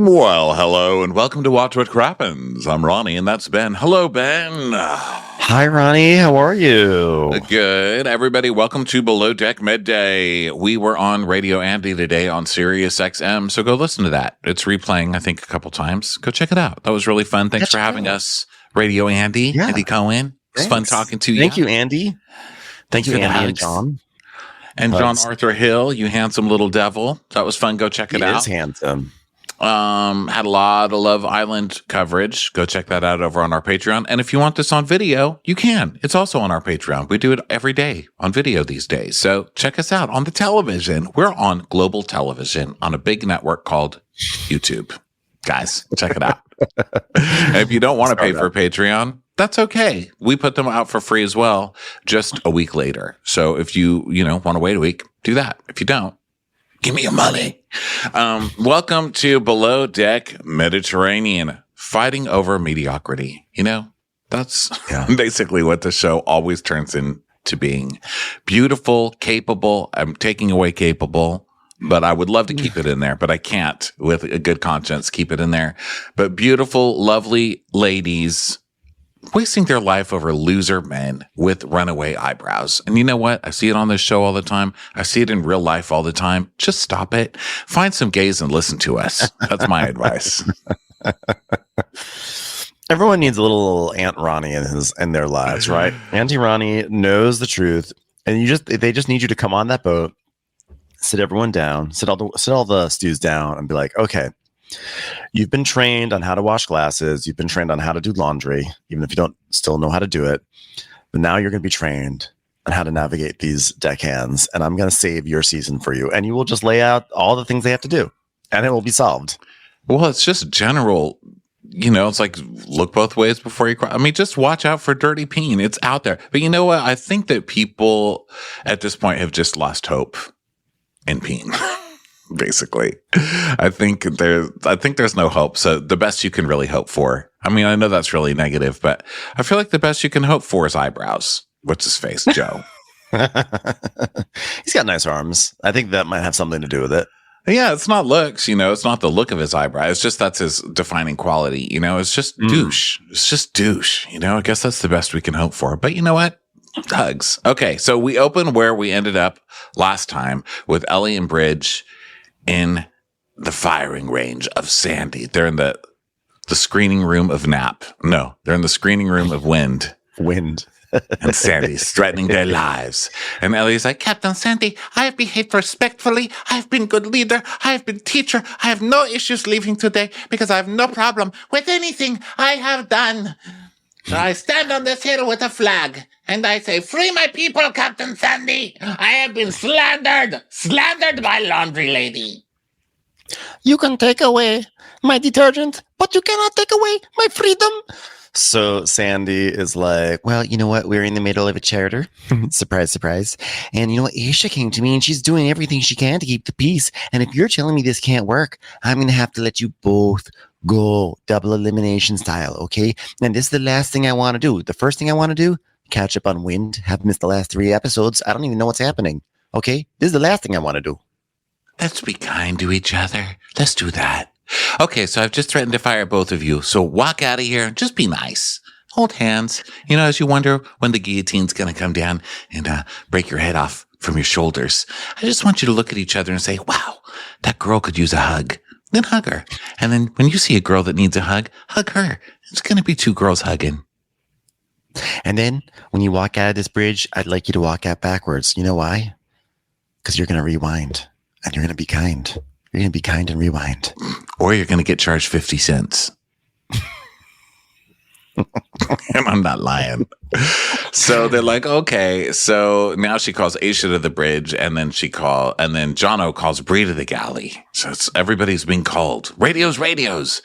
Well, hello and welcome to Watch What Crappens. I'm Ronnie and that's Ben. Hello, Ben. Hi, Ronnie. How are you? Good. Everybody, welcome to Below Deck Midday. We were on Radio Andy today on Sirius XM, so go listen to that. It's replaying, I think, a couple times. Go check it out. That was really fun. Thanks for having us, Radio Andy. Yeah. Andy Cohen. It's fun talking to you. Thank you, Andy. Thank you, Andy and John. And John Arthur Hill, you handsome little devil. That was fun. Go check it out. He is handsome. Had a lot of Love Island coverage. Go check that out over on our Patreon. And if you want this on video, you can. It's also on our Patreon. We do it every day on video these days. So check us out on the television. We're on global television on a big network called YouTube. Guys, check it out. And if you don't want to pay for Patreon, that's okay. We put them out for free as well, just a week later. So if you want to wait a week, do that. If you don't, give me your money. Welcome to Below Deck Mediterranean, fighting over mediocrity. That's basically what the show always turns into being. Beautiful, capable. I'm taking away capable, but I would love to keep it in there, but I can't with a good conscience keep it in there. But beautiful, lovely ladies wasting their life over loser men with runaway eyebrows. And you know what? I see it on this show all the time. I see it in real life all the time. Just stop it. Find some gays and listen to us. That's my advice. Everyone needs a little Aunt Ronnie in their lives, right? Auntie Ronnie knows the truth, and they just need you to come on that boat, sit everyone down, sit all the stews down, and be like, okay, you've been trained on how to wash glasses. You've been trained on how to do laundry, even if you don't still know how to do it. But now you're going to be trained on how to navigate these deckhands, and I'm going to save your season for you. And you will just lay out all the things they have to do, and it will be solved. Well, it's just general, it's like look both ways before you cry. I mean, just watch out for dirty peen. It's out there. But you know what? I think that people at this point have just lost hope in peen. Basically, I think there's no hope. So the best you can really hope for. I mean, I know that's really negative, but I feel like the best you can hope for is eyebrows. What's his face, Joe? He's got nice arms. I think that might have something to do with it. Yeah, it's not looks. It's not the look of his eyebrow. It's just that's his defining quality. It's just douche. It's just douche. I guess that's the best we can hope for. But you know what? Hugs. Okay, so we open where we ended up last time with Ellie and Bridge in the firing range of Sandy. They're in the screening room of Nap. No, they're in the screening room of Wind. And Sandy's threatening their lives. And Ellie's like, Captain Sandy, I have behaved respectfully. I have been good leader. I have been teacher. I have no issues leaving today because I have no problem with anything I have done. So I stand on this hill with a flag and I say, free my people, Captain Sandy. I have been slandered by laundry lady. You can take away my detergent, but you cannot take away my freedom. So Sandy is like, well, you know what? We're in the middle of a charter. Surprise, surprise. And you know what? Aisha came to me and she's doing everything she can to keep the peace. And if you're telling me this can't work, I'm going to have to let you both go double elimination style. Okay. And this is the last thing I want to do. The first thing I want to do, catch up on Wind, have missed the last 3 episodes. I don't even know what's happening. Okay. This is the last thing I want to do. Let's be kind to each other. Let's do that. Okay, so I've just threatened to fire both of you. So walk out of here. Just be nice. Hold hands. As you wonder when the guillotine's going to come down and break your head off from your shoulders. I just want you to look at each other and say, wow, that girl could use a hug. Then hug her. And then when you see a girl that needs a hug, hug her. It's going to be 2 girls hugging. And then when you walk out of this bridge, I'd like you to walk out backwards. You know why? Because you're going to rewind. And you're going to be kind. You're going to be kind and rewind. Or you're going to get charged 50 cents. And I'm not lying. So they're like, okay. So now she calls Aisha to the bridge, and then Jono calls Bree to the galley. So everybody's being called. Radios.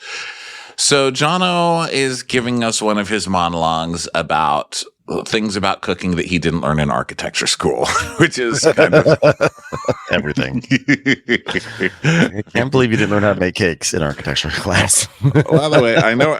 So Jono is giving us one of his monologues about things about cooking that he didn't learn in architecture school, which is kind of everything. I can't believe you didn't learn how to make cakes in architecture class. By the way, I know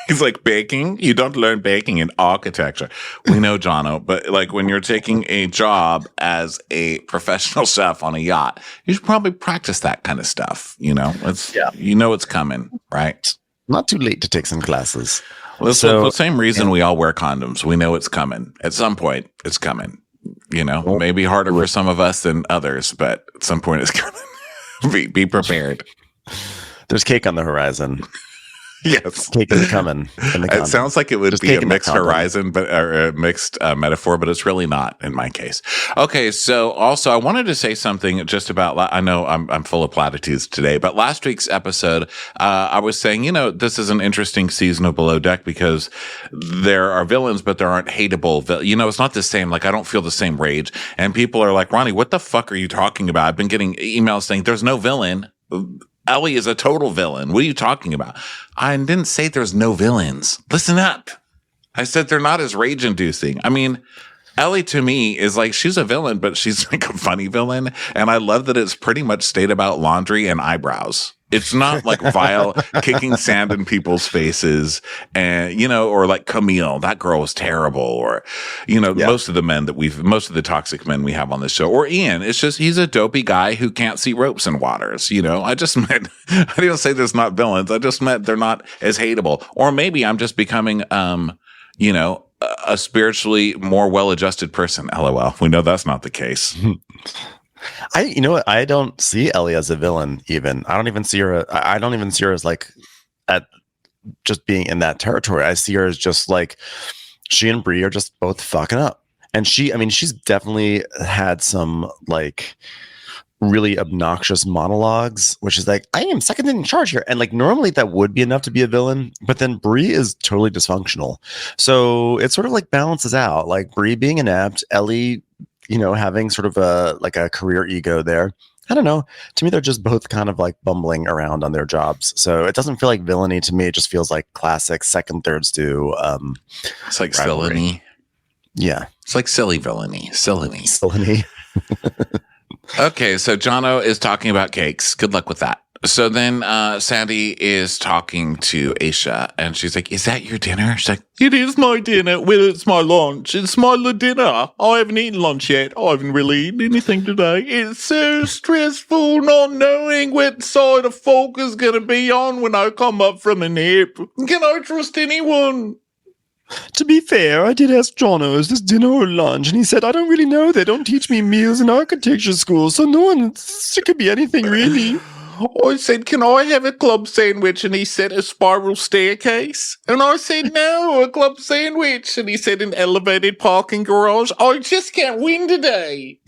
He's like, baking? You don't learn baking in architecture. We know, Jono, but like when you're taking a job as a professional chef on a yacht, you should probably practice that kind of stuff. You know, it's coming, right? Not too late to take some classes. Well, so, the same reason we all wear condoms. We know it's coming. At some point, it's coming. You know, maybe harder for some of us than others, but at some point it's coming. Be prepared. There's cake on the horizon. Yes, cake is coming. It sounds like it would be a mixed horizon, or a mixed metaphor, but it's really not in my case. Okay, so also I wanted to say something just about. I know I'm full of platitudes today, but last week's episode, I was saying, this is an interesting season of Below Deck because there are villains, but there aren't hateable. It's not the same. Like I don't feel the same rage, and people are like, Ronnie, what the fuck are you talking about? I've been getting emails saying there's no villain. Ellie is a total villain. What are you talking about? I didn't say there's no villains. Listen up. I said they're not as rage-inducing. I mean, Ellie to me is like, she's a villain, but she's like a funny villain. And I love that it's pretty much stayed about laundry and eyebrows. It's not like vile kicking sand in people's faces and, or like Camille, that girl was terrible. Or, most of the toxic men we have on this show, or Ian, it's just, he's a dopey guy who can't see ropes and waters. I just meant, I didn't say there's not villains. I just meant they're not as hateable. Or maybe I'm just becoming, a spiritually more well-adjusted person. LOL. We know that's not the case. I don't see Ellie as a villain. I don't even see her as like at just being in that territory. I see her as just like she and Bree are just both fucking up. And she's definitely had some like really obnoxious monologues, which is like, I am second in charge here. And like normally that would be enough to be a villain, but then Bree is totally dysfunctional. So it sort of like balances out, like Bree being inept, Ellie having sort of a career ego there. I don't know. To me, they're just both kind of like bumbling around on their jobs. So it doesn't feel like villainy to me. It just feels like classic second, third stew. It's like villainy. Yeah. It's like silly villainy. Silly. Okay. So Jono is talking about cakes. Good luck with that. So then Sandy is talking to Aisha, and she's like, is that your dinner? She's like, it is my dinner. Well, it's my lunch. It's my dinner. I haven't eaten lunch yet. I haven't really eaten anything today. It's so stressful not knowing what side of folk is going to be on when I come up from a nap. Can I trust anyone? To be fair, I did ask Jono, is this dinner or lunch? And he said, I don't really know. They don't teach me meals in architecture school, so it could be anything really. I said, can I have a club sandwich? And he said, a spiral staircase. And I said, no, a club sandwich. And he said, an elevated parking garage. I just can't win today.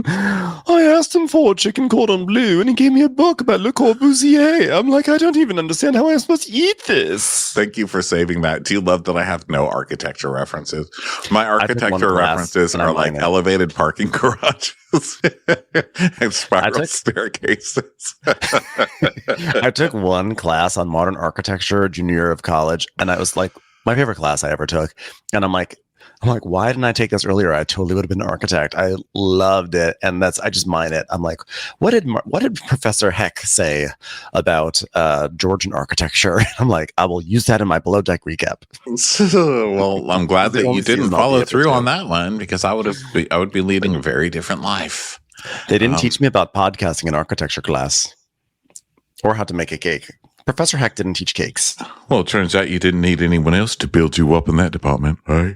I asked him for chicken cordon bleu, and he gave me a book about Le Corbusier. I'm like, I don't even understand how I'm supposed to eat this. Thank you for saving that. Do you love that I have no architecture references? My architecture references are like elevated parking garages and spiral staircases. I took one class on modern architecture junior year of college, and I was like, my favorite class I ever took. And I'm like, why didn't I take this earlier? I totally would have been an architect. I loved it. And I just mine it. I'm like, what did Professor Heck say about Georgian architecture? I'm like, I will use that in my Below Deck recap. Well, I'm glad that you didn't follow through on that one, because I would be leading a very different life. They didn't teach me about podcasting in architecture class or how to make a cake. Professor Heck didn't teach cakes. Well, it turns out you didn't need anyone else to build you up in that department, right?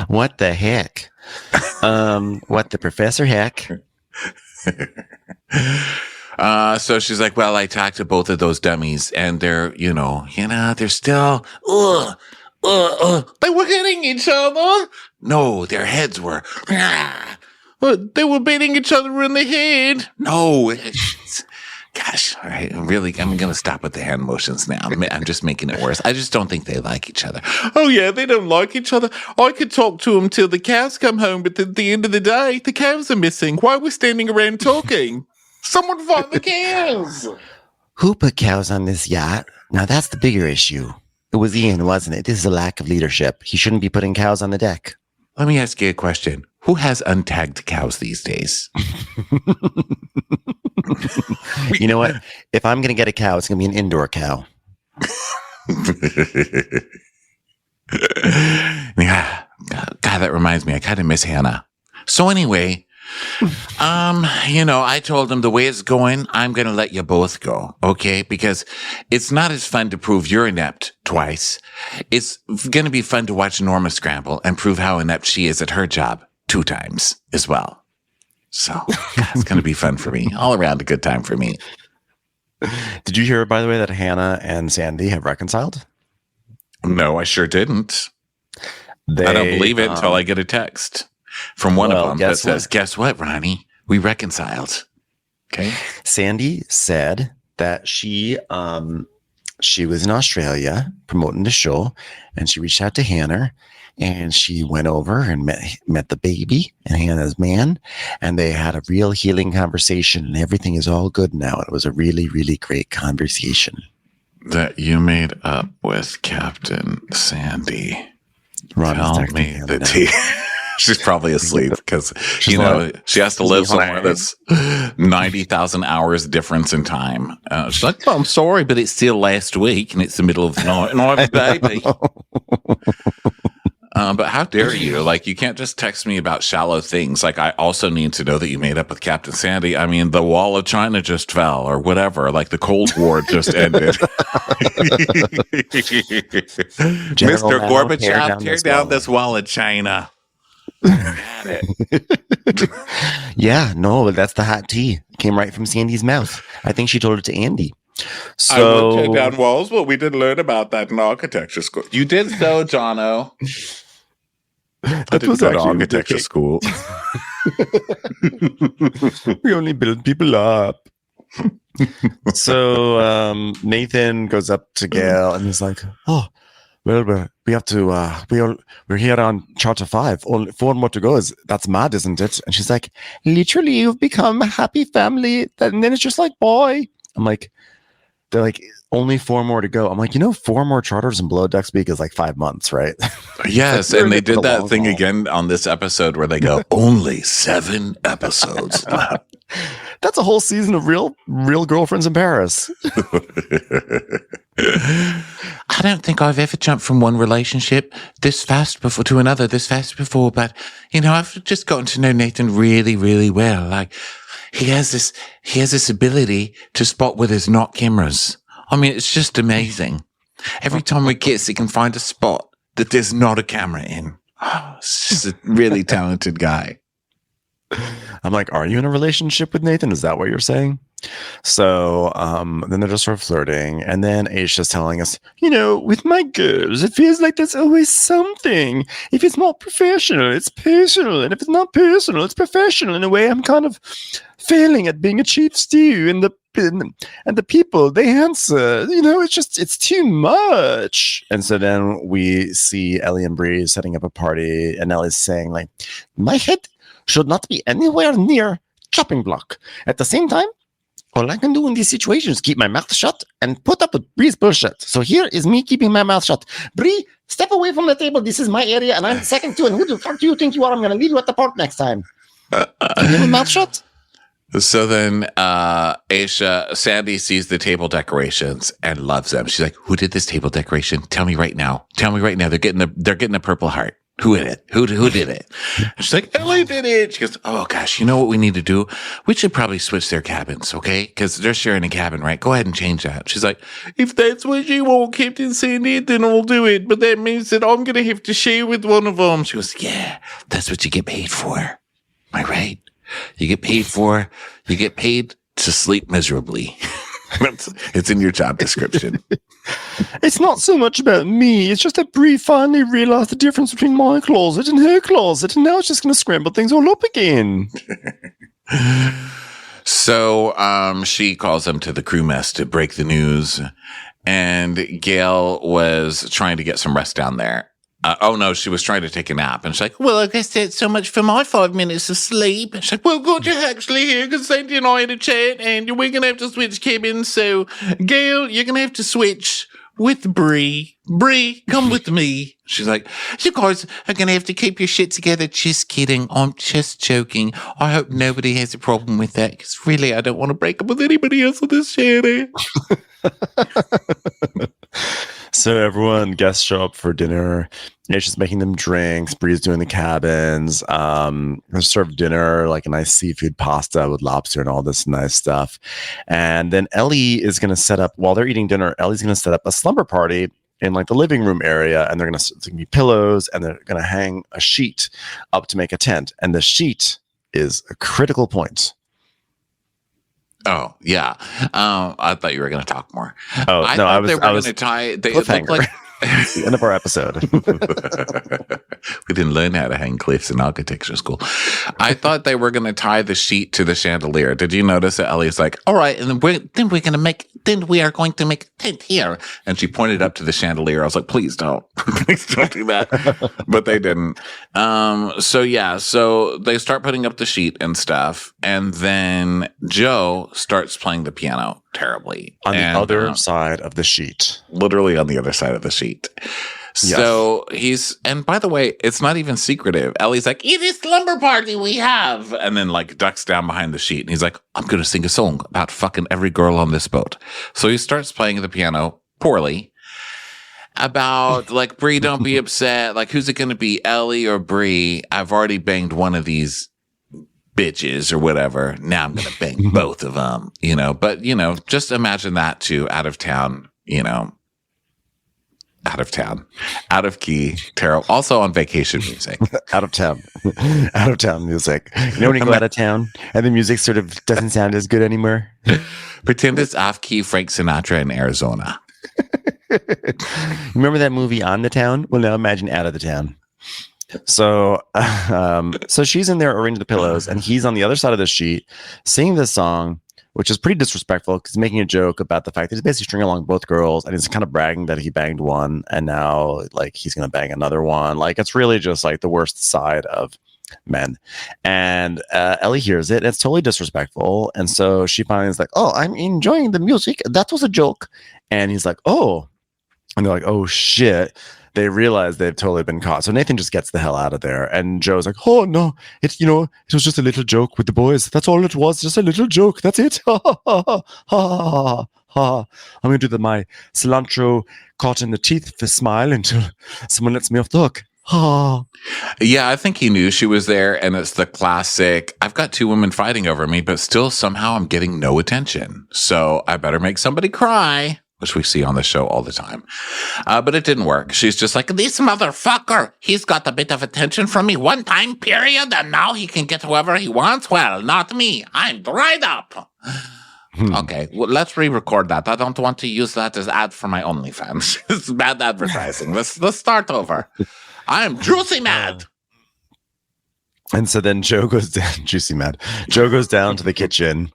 What the heck? What the Professor Heck? So she's like, well, I talked to both of those dummies, and they're, they're still, they were hitting each other. No, their heads were, they were beating each other in the head. No, gosh, all right, I'm going to stop with the hand motions now. I'm just making it worse. I just don't think they like each other. Oh, yeah, they don't like each other. I could talk to them till the cows come home, but at the end of the day, the cows are missing. Why are we standing around talking? Someone find the cows. Who put cows on this yacht? Now, that's the bigger issue. It was Ian, wasn't it? This is a lack of leadership. He shouldn't be putting cows on the deck. Let me ask you a question. Who has untagged cows these days? You know what? If I'm going to get a cow, it's going to be an indoor cow. Yeah. God, that reminds me. I kind of miss Hannah. So anyway, I told him the way it's going, I'm going to let you both go. Okay. Because it's not as fun to prove you're inept twice. It's going to be fun to watch Norma scramble and prove how inept she is at her job 2 times as well. So God, it's going to be fun for me. All around a good time for me. Did you hear, by the way, that Hannah and Sandy have reconciled? No, I sure didn't. I don't believe it until I get a text from one of them that says, guess what, Ronnie? We reconciled. Okay. Sandy said that she was in Australia promoting the show, and she reached out to Hannah, and she went over and met the baby and Hannah's man, and they had a real healing conversation, and everything is all good now. It was a really, really great conversation. That you made up with Captain Sandy. Tell me the tea. She's probably asleep because, she has to live somewhere that's 90,000 hours difference in time. She's like, I'm sorry, but it's still last week and it's the middle of the night and I have a baby. But how dare you? Like, you can't just text me about shallow things. Like, I also need to know that you made up with Captain Sandy. I mean, the wall of China just fell or whatever. Like, the Cold War just ended. Mr. Gorbachev, tear down this wall of China. Got it. Yeah, no, that's the hot tea. Came right from Sandy's mouth. I think she told it to Andy. So, I would tear down walls, but we didn't learn about that in architecture school. You did so, Jono. That was go to actually architecture school. We only build people up. So Nathan goes up to Gail and he's like, "Oh, well, we have to. We're here on Charter 5. Only 4 more to go. That's mad, isn't it?" And she's like, "Literally, you've become a happy family." And then it's just like, "Boy," I'm like, they're like, only 4 more to go. I'm like, 4 more charters in Below Deck Speak is like 5 months, right? Yes, and they did that thing again on this episode where they go, only 7 episodes left. That's a whole season of real girlfriends in Paris. I don't think I've ever jumped from one relationship this fast before to another this fast before, but I've just gotten to know Nathan really, really well. Like, he has this ability to spot where there's not cameras. I mean, it's just amazing. Every time we kiss, he can find a spot that there's not a camera in. Oh, it's just a really talented guy. I'm like, are you in a relationship with Nathan? Is that what you're saying? So then they're just sort of flirting. And then Aisha's telling us, with my girls, it feels like there's always something. If it's not professional, it's personal. And if it's not personal, it's professional. In a way, I'm kind of failing at being a chief stew. And the people, they answer. It's too much. And so then we see Ellie and Bree setting up a party. And Ellie's saying, like, my head should not be anywhere near chopping block. At the same time, all I can do in these situations is keep my mouth shut and put up with Bree's bullshit. So here is me keeping my mouth shut. Bree, step away from the table. This is my area, and I'm second to. And who the fuck do you think you are? I'm going to leave you at the park next time. You have a mouth shut. So then Sandy sees the table decorations and loves them. She's like, who did this table decoration? Tell me right now. They're getting a Purple Heart. Who did it? Who did it? And she's like, Ellie did it. She goes, oh gosh, you know what we need to do? We should probably switch their cabins, okay? Because they're sharing a cabin, right? Go ahead and change that. She's like, if that's what you want, Captain Sandy, then I'll do it. But that means that I'm going to have to share with one of them. She goes, yeah, that's what you get paid for. Am I right? You get paid to sleep miserably. It's in your job description. It's not so much about me. It's just that Bree finally realized the difference between my closet and her closet, and now it's just going to scramble things all up again. So she calls them to the crew mess to break the news, and Gail was trying to get some rest down there. She was trying to take a nap. And she's like, well, I guess that's so much for my 5 minutes of sleep. And she's like, well, good, you're actually here because Sandy and I had a chat and we're going to have to switch cabins. So, Gail, you're going to have to switch with Bree. Bree, come with me. She's like, you guys are going to have to keep your shit together. Just kidding. I'm just joking. I hope nobody has a problem with that because really, I don't want to break up with anybody else on this channel. So everyone guests show up for dinner. It's just making them drinks. Bree's doing the cabins. They serve dinner, like a nice seafood pasta with lobster and all this nice stuff. And then Ellie is going to set up, while they're eating dinner, Ellie's going to set up a slumber party in like the living room area. And it's going to be pillows, and they're going to hang a sheet up to make a tent. And the sheet is a critical point. Oh, yeah. I thought you were going to talk more. Oh, I no, thought I was they were going was to tie. They cliffhanger. look like. It's the end of our episode. We didn't learn how to hang cliffs in architecture school. I thought they were going to tie the sheet to the chandelier. Did you notice that Ellie's like, all right, and then we are going to make a tent here. And she pointed up to the chandelier. I was like, please don't. Please don't do that. But they didn't. So they start putting up the sheet and stuff. And then Joe starts playing the piano terribly. On the other side of the sheet. Literally on the other side of the sheet. Yes. So and by the way, it's not even secretive. Ellie's like, it is slumber party we have. And then like ducks down behind the sheet. And he's like, I'm going to sing a song about fucking every girl on this boat. So he starts playing the piano poorly about like, Bree, don't be upset. Like, who's it going to be, Ellie or Bree? I've already banged one of these bitches or whatever. Now I'm going to bang both of them, but just imagine that too, out of town, out of key, terrible. Also on vacation music. out of town music. When you go out of town and the music sort of doesn't sound as good anymore. Pretend it's off key Frank Sinatra in Arizona. Remember that movie On the Town? Well, now imagine out of the town. So she's in there arranging the pillows, and he's on the other side of the sheet singing this song, which is pretty disrespectful because he's making a joke about the fact that he's basically stringing along both girls, and he's kind of bragging that he banged one, and now like he's going to bang another one. Like, it's really just like the worst side of men. And Ellie hears it, and it's totally disrespectful. And so she finally is like, oh, I'm enjoying the music. That was a joke. And he's like, oh. And they're like, oh, shit. They realize they've totally been caught. So Nathan just gets the hell out of there. And Joe's like, oh, no, it was just a little joke with the boys. That's all it was. Just a little joke. That's it. Ha, ha, ha, ha, ha. I'm going to do my cilantro caught in the teeth for smile until someone lets me off the hook. Ha. Yeah, I think he knew she was there. And it's the classic, I've got two women fighting over me, but still somehow I'm getting no attention. So I better make somebody cry, which we see on the show all the time. But it didn't work. She's just like, this motherfucker, he's got a bit of attention from me one time period, and now he can get whoever he wants. Well, not me. I'm dried up. Okay, well, let's re-record that. I don't want to use that as ad for my OnlyFans. It's bad advertising. Let's start over. I'm juicy mad. And so then Joe goes down, juicy mad. Joe goes down to the kitchen.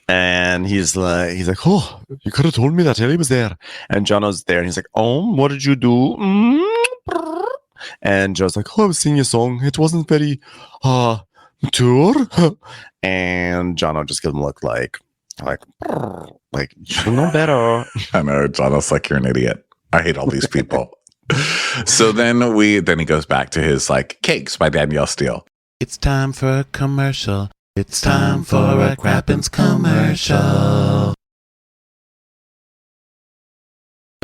And he's like, oh, you could have told me that Ellie was there. And Jono's there, and he's like, oh, what did you do? And Joe's like, oh, I was singing a song. It wasn't very mature. And Jono just gives him a look like you know better. I know, Jono's like, you're an idiot. I hate all these people. So then he goes back to his like Cakes by Danielle Steele. It's time for a commercial. It's time for a Crappens commercial.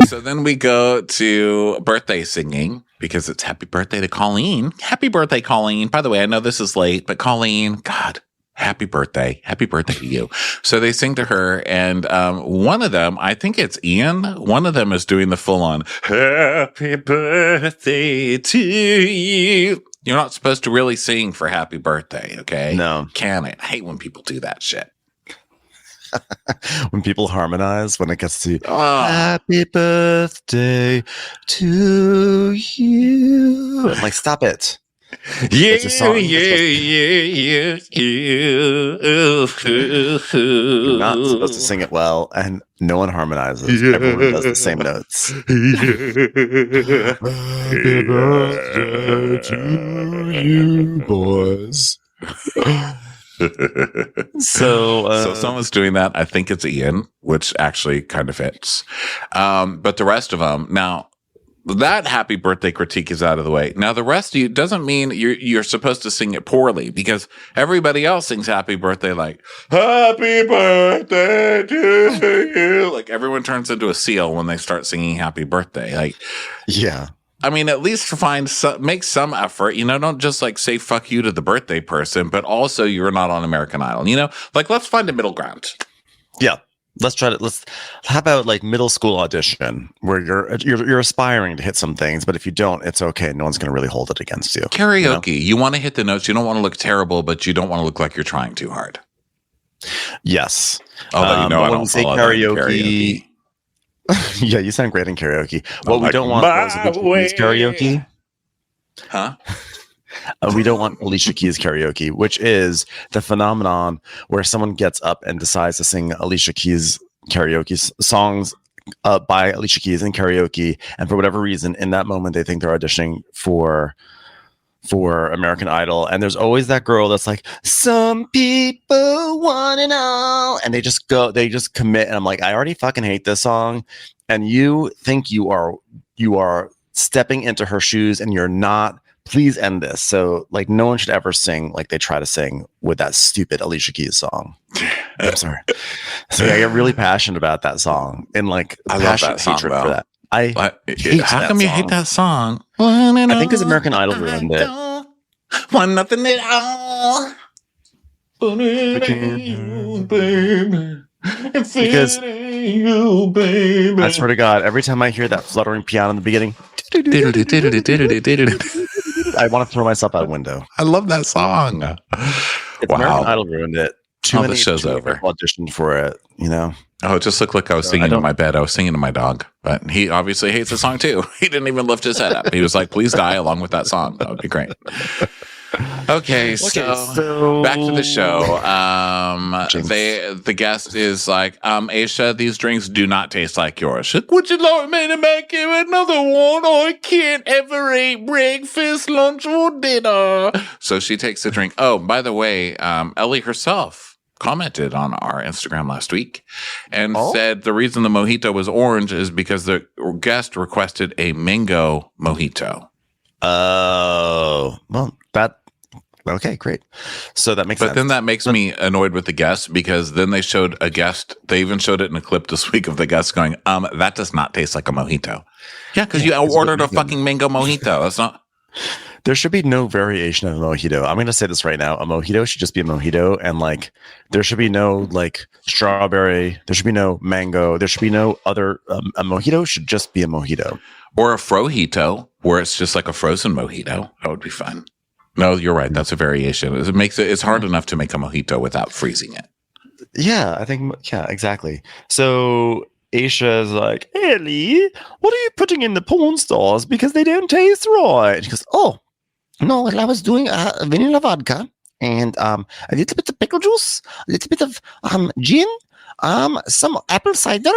So then we go to birthday singing because it's happy birthday to Colleen. Happy birthday, Colleen. By the way, I know this is late, but Colleen, God, happy birthday. Happy birthday to you. So they sing to her, and one of them, I think it's Ian, one of them is doing the full-on happy birthday to you. You're not supposed to really sing for happy birthday, okay? No. Can it? I hate when people do that shit. When people harmonize, when it gets to happy birthday to you. I'm like, stop it. Yeah. You're not supposed to sing it well, and no one harmonizes. Everyone does the same notes. Happy birthday to you, boys. So someone's doing that. I think it's Ian, which actually kind of fits. But the rest of them, now, that happy birthday critique is out of the way. Now, the rest of you doesn't mean you're supposed to sing it poorly, because everybody else sings happy birthday like, happy birthday to you. Like, everyone turns into a seal when they start singing happy birthday. Like, yeah. I mean, at least make some effort, don't just like say fuck you to the birthday person, but also you're not on American Idol, like let's find a middle ground. Yeah. How about like middle school audition where you're aspiring to hit some things, but if you don't, it's okay. No one's going to really hold it against you. Karaoke. You want to hit the notes. You don't want to look terrible, but you don't want to look like you're trying too hard. Yes. Although, I when don't we say karaoke. Yeah, you sound great in karaoke. What we don't want is Alicia Keys karaoke. Huh? We don't want Alicia Keys karaoke, which is the phenomenon where someone gets up and decides to sing Alicia Keys karaoke songs by Alicia Keys in karaoke, and for whatever reason, in that moment, they think they're auditioning for American Idol, and there's always that girl that's like, some people want to know, and they just commit, and I'm like, I already fucking hate this song, and you think you are stepping into her shoes, and you're not. Please end this. So, like, no one should ever sing like they try to sing with that stupid Alicia Keys song. I'm sorry. So I get really passionate about that song, and like, I love that song for that. How come you hate that song? I think because American Idol ruined it. Want nothing at all. Because I swear to God, every time I hear that fluttering piano in the beginning, I want to throw myself out a window. I love that song. American Idol ruined it. The show's over. Auditioned for it, Oh, it just looked like I was singing in my bed. I was singing to my dog, but he obviously hates the song too. He didn't even lift his head up. He was like, please die along with that song. That would be great. Okay, so back to the show. The guest is like, Aisha, these drinks do not taste like yours. Would you like me to make you another one? I can't ever eat breakfast, lunch, or dinner. So she takes a drink. Oh, by the way, Ellie herself commented on our Instagram last week and said the reason the mojito was orange is because the guest requested a mango mojito. Oh, well, okay, great. So that makes sense. But then that makes me annoyed with the guest, because then they showed a guest. They even showed it in a clip this week of the guest going, that does not taste like a mojito. Yeah, because you ordered a fucking mango mojito. That's not. There should be no variation of a mojito. I'm going to say this right now. A mojito should just be a mojito. And like, there should be no like strawberry. There should be no mango. There should be no other. A mojito should just be a mojito. Or a frojito, where it's just like a frozen mojito. That would be fun. No, you're right. That's a variation. It's hard enough to make a mojito without freezing it. Yeah, I think. Yeah, exactly. So Aisha is like, Ellie, what are you putting in the porn stars because they don't taste right? She goes, oh, no, well, I was doing vanilla vodka and a little bit of pickle juice, a little bit of gin, some apple cider,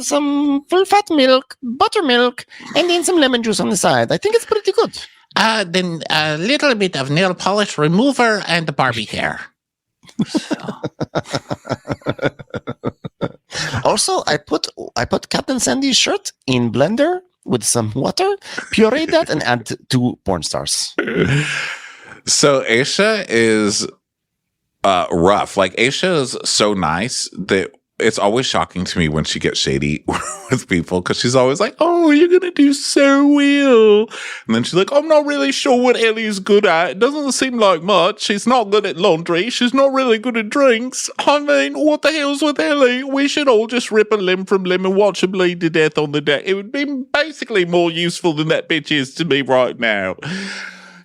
some full-fat milk, buttermilk, and then some lemon juice on the side. I think it's pretty good. Then a little bit of nail polish remover and Barbie hair. Also, I put Captain Sandy's shirt in blender with some water, puree that, and add 2 porn stars. So Aisha is rough. Like, Aisha is so nice that it's always shocking to me when she gets shady with people, because she's always like, oh, you're going to do so well. And then she's like, I'm not really sure what Ellie's good at. It doesn't seem like much. She's not good at laundry. She's not really good at drinks. I mean, what the hell's with Ellie? We should all just rip a limb from limb and watch her bleed to death on the deck. It would be basically more useful than that bitch is to me right now.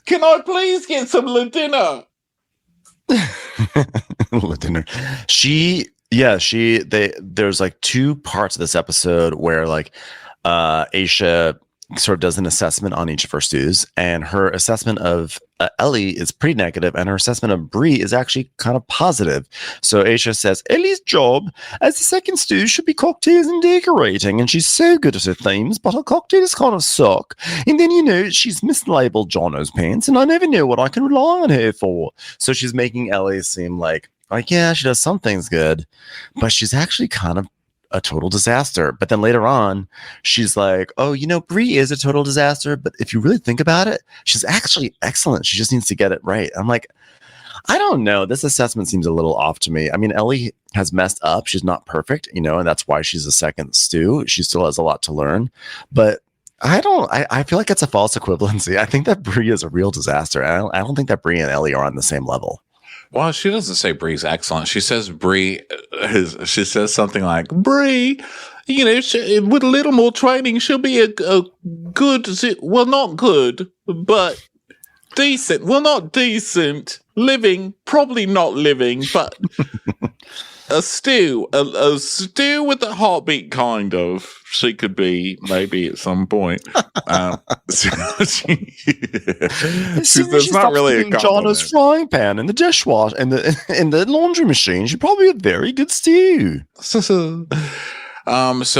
Can I please get some dinner? Dinner. There's like 2 parts of this episode where like Aisha sort of does an assessment on each of her stews, and her assessment of Ellie is pretty negative, and her assessment of Brie is actually kind of positive. So Aisha says Ellie's job as the second stew should be cocktails and decorating, and she's so good at her themes, but her cocktails kind of suck. And then she's mislabeled Jono's pants, and I never know what I can rely on her for. So she's making Ellie seem like, yeah, she does some things good, but she's actually kind of a total disaster. But then later on, she's like, oh, Brie is a total disaster. But if you really think about it, she's actually excellent. She just needs to get it right. I'm like, I don't know. This assessment seems a little off to me. I mean, Ellie has messed up. She's not perfect, and that's why she's a second Stu. She still has a lot to learn. But I feel like it's a false equivalency. I think that Brie is a real disaster. I don't think that Brie and Ellie are on the same level. Well, she doesn't say Brie's excellent. She says she says something like, Brie, with a little more training, she'll be a good, well, not good, but decent. Well, not decent. Living, probably not living, but a stew with a heartbeat, kind of. She could be, maybe at some point. She's not really a compliment. John's frying pan in the dishwasher and in the laundry machine. She's probably a very good stew. So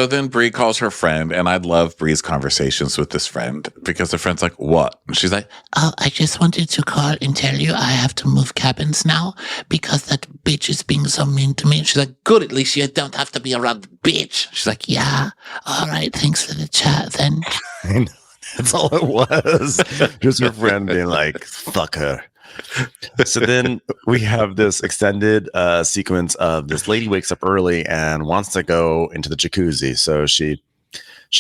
then Brie calls her friend, and I love Brie's conversations with this friend because the friend's like, what? And she's like, oh, I just wanted to call and tell you I have to move cabins now because that bitch is being so mean to me. And she's like, good, at least you don't have to be around the bitch. She's like, yeah, all right, thanks for the chat then. I know, that's all it was. Just her friend being like, fuck her. So then we have this extended sequence of this lady wakes up early and wants to go into the jacuzzi. So she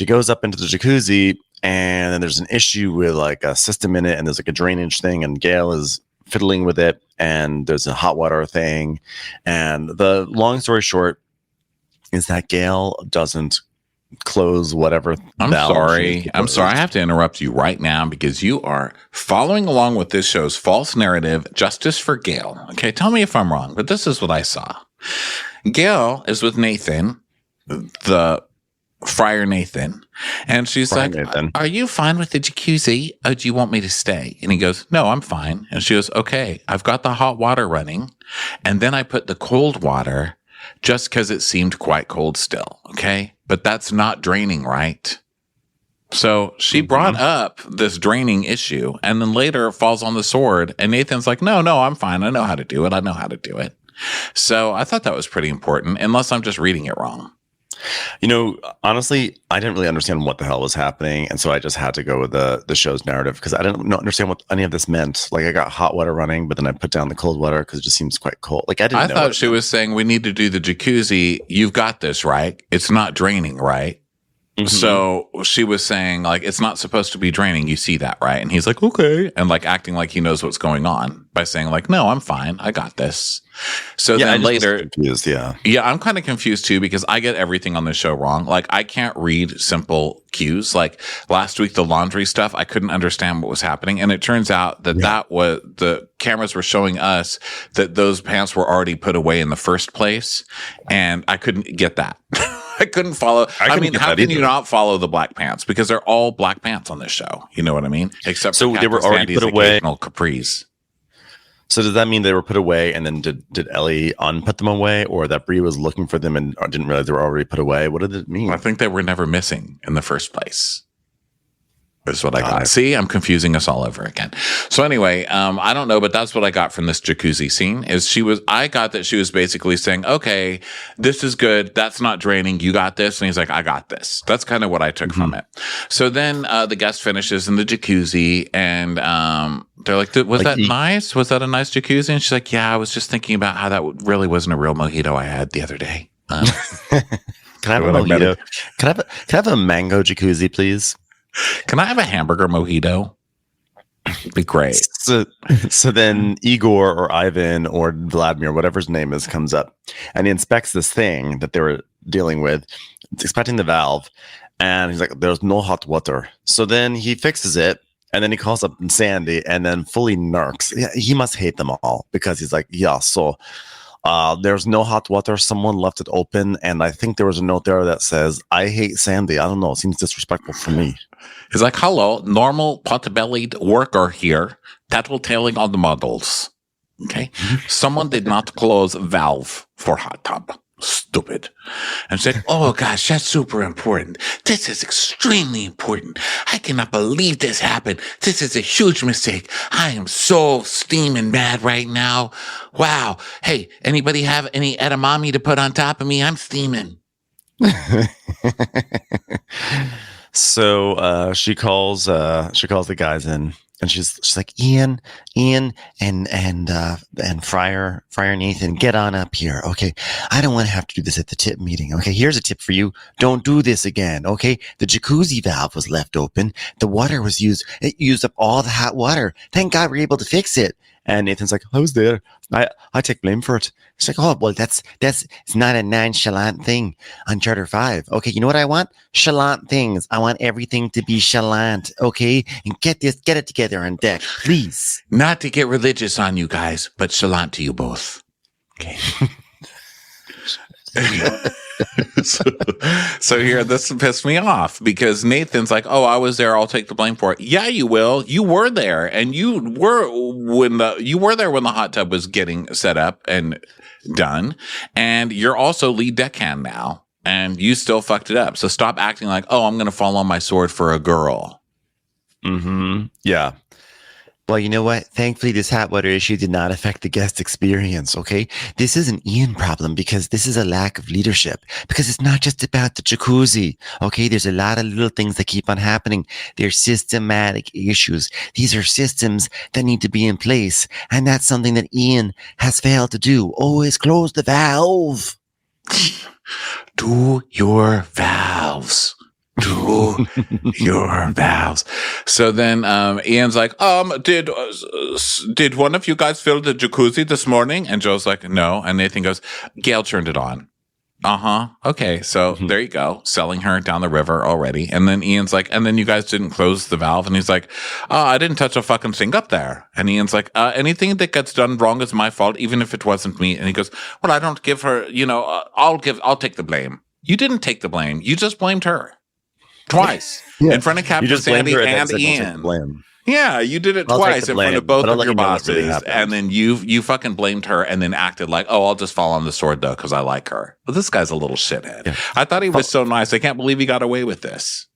goes up into the jacuzzi, and then there's an issue with like a system in it, and there's like a drainage thing, and Gail is fiddling with it, and there's a hot water thing. And the long story short is that Gail doesn't close whatever. I'm sorry. I have to interrupt you right now because you are following along with this show's false narrative, Justice for Gail. Okay, tell me if I'm wrong, but this is what I saw. Gail is with Nathan, the Friar Nathan, and she's Friar like, Nathan. are you fine with the jacuzzi? Oh, do you want me to stay? And he goes, no, I'm fine. And she goes, okay, I've got the hot water running, and then I put the cold water just because it seemed quite cold still, okay? But that's not draining, right? So she brought up this draining issue, and then later falls on the sword, and Nathan's like, no, I'm fine. I know how to do it. So I thought that was pretty important, unless I'm just reading it wrong. Honestly, I didn't really understand what the hell was happening, and so I just had to go with the show's narrative because I didn't understand what any of this meant. Like, I got hot water running, but then I put down the cold water because it just seems quite cold. Like, I thought she was saying, we need to do the jacuzzi. You've got this, right? It's not draining, right? Mm-hmm. So she was saying, like, it's not supposed to be draining. You see that, right? And he's like, okay. And like acting like he knows what's going on by saying like, no, I'm fine. I got this. So then later, confused, yeah, I'm kind of confused too because I get everything on this show wrong. Like, I can't read simple cues. Like last week, the laundry stuff, I couldn't understand what was happening. And it turns out that that was the cameras were showing us that those pants were already put away in the first place. And I couldn't get that. I couldn't follow. I mean, how can you not follow the black pants? Because they're all black pants on this show. You know what I mean? Except for they were already put away. Capris. So does that mean they were put away, and then did Ellie unput them away, or that Brie was looking for them and didn't realize they were already put away? What did it mean? I think they were never missing in the first place. Is what I got. See, I'm confusing us all over again. So anyway, I don't know, but that's what I got from this jacuzzi scene. I got that she was basically saying, okay, this is good. That's not draining. You got this. And he's like, I got this. That's kind of what I took from it. So then the guest finishes in the jacuzzi, and they're like, was that nice? Was that a nice jacuzzi? And she's like, yeah, I was just thinking about how that really wasn't a real mojito I had the other day. Can I have a mojito? Can I have a mango jacuzzi, please? Can I have a hamburger mojito? It'd be great. So then Igor or Ivan or Vladimir, whatever his name is, comes up and he inspects this thing that they were dealing with, inspecting the valve, and he's like, there's no hot water. So then he fixes it, and then he calls up Sandy and then fully narks. Yeah, he must hate them all because he's like, yeah, so there's no hot water. Someone left it open, and I think there was a note there that says, I hate Sandy. I don't know. It seems disrespectful for me. He's like, hello, normal pot-bellied worker here, tattletaling on the models. Okay? Someone did not close valve for hot tub. Stupid. And said, oh gosh, that's super important. This is extremely important. I cannot believe this happened. This is a huge mistake. I am so steaming mad right now. Wow. Hey, anybody have any edamame to put on top of me? I'm steaming. So she calls the guys in, and she's like, Ian, and Friar Nathan, get on up here. Okay, I don't want to have to do this at the tip meeting. Okay, here's a tip for you: don't do this again. Okay, the jacuzzi valve was left open. The water was used. It used up all the hot water. Thank God we were able to fix it. And Nathan's like, I was there. I take blame for it. It's like, oh, well, that's it's not a nonchalant thing on Charter 5. Okay, you know what I want? Chalant things. I want everything to be chalant. Okay, and get it together on deck, please. Not to get religious on you guys, but shalom to you both. Okay. so here, this pissed me off because Nathan's like, "Oh, I was there. I'll take the blame for it." Yeah, you will. You were there, and you were there when the hot tub was getting set up and done, and you're also lead deckhand now, and you still fucked it up. So stop acting like, "Oh, I'm going to fall on my sword for a girl." Mm-hmm. Yeah. Well, you know what? Thankfully, this hot water issue did not affect the guest experience, okay? This is an Ian problem because this is a lack of leadership. Because it's not just about the jacuzzi, okay? There's a lot of little things that keep on happening. They're systematic issues. These are systems that need to be in place. And that's something that Ian has failed to do. Always close the valve. Do your valves. Do your valves. So then Ian's like, did one of you guys fill the jacuzzi this morning? And Joe's like, no. And Nathan goes, Gail turned it on. Okay. So there you go. Selling her down the river already. And then Ian's like, and then you guys didn't close the valve. And he's like, I didn't touch a fucking thing up there. And Ian's like, anything that gets done wrong is my fault, even if it wasn't me. And he goes, well, I don't give her, I'll take the blame. You didn't take the blame. You just blamed her. Twice in front of Captain Sandy and Ian. Yeah, you did it twice in front of both of your bosses, really and then you fucking blamed her and then acted like, oh, I'll just fall on the sword though because I like her. But this guy's a little shithead. Yeah. I thought he was so nice. I can't believe he got away with this.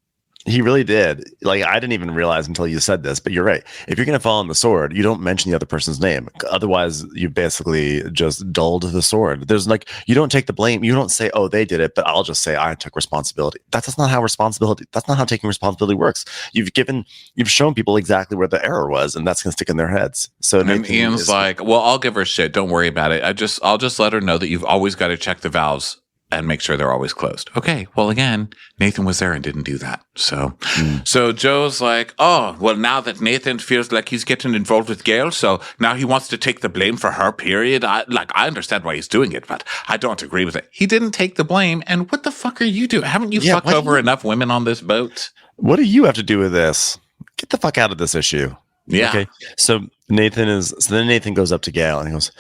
He really did. Like, I didn't even realize until you said this, but you're right. If you're going to fall on the sword, you don't mention the other person's name. Otherwise, you basically just dulled the sword. There's like, you don't take the blame. You don't say, oh, they did it, but I'll just say I took responsibility. That's not how taking responsibility works. You've shown people exactly where the error was, and that's going to stick in their heads. So and Ian's like, well, I'll give her shit. Don't worry about it. I'll just let her know that you've always got to check the valves and make sure they're always closed. Okay. Well, again, Nathan was there and didn't do that. So Joe's like, oh, well, now that Nathan feels like he's getting involved with Gail, so now he wants to take the blame for her, period. I understand why he's doing it, but I don't agree with it. He didn't take the blame. And what the fuck are you doing? Haven't you fucked over enough women on this boat? What do you have to do with this? Get the fuck out of this issue. Yeah. Okay. So then Nathan goes up to Gail and he goes,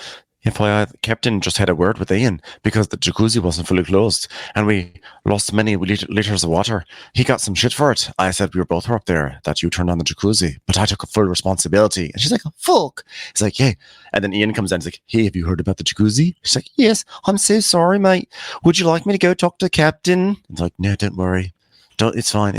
FYI, the captain just had a word with Ian because the jacuzzi wasn't fully closed and we lost many liters of water. He got some shit for it. I said we were both up there that you turned on the jacuzzi, but I took a full responsibility. And she's like, fuck. He's like, yeah. And then Ian comes in and he's like, hey, have you heard about the jacuzzi? She's like, yes, I'm so sorry, mate. Would you like me to go talk to the captain? He's like, no, don't worry. It's fine.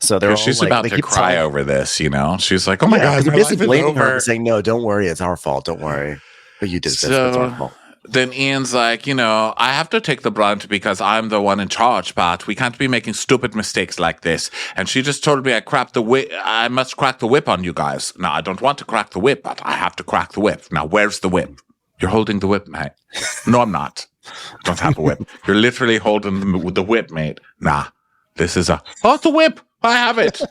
So she's about to cry over this, you know? She's like, oh my God, they're basically blaming her, saying, no, don't worry. It's our fault. Don't worry. But you did this. That's our fault. Then Ian's like, I have to take the brunt because I'm the one in charge, but we can't be making stupid mistakes like this. And she just told me I must crack the whip on you guys. Now, I don't want to crack the whip, but I have to crack the whip. Now, where's the whip? You're holding the whip, mate. No, I'm not. Don't have a whip. You're literally holding the whip, mate. Nah, this is it's a whip. I have it.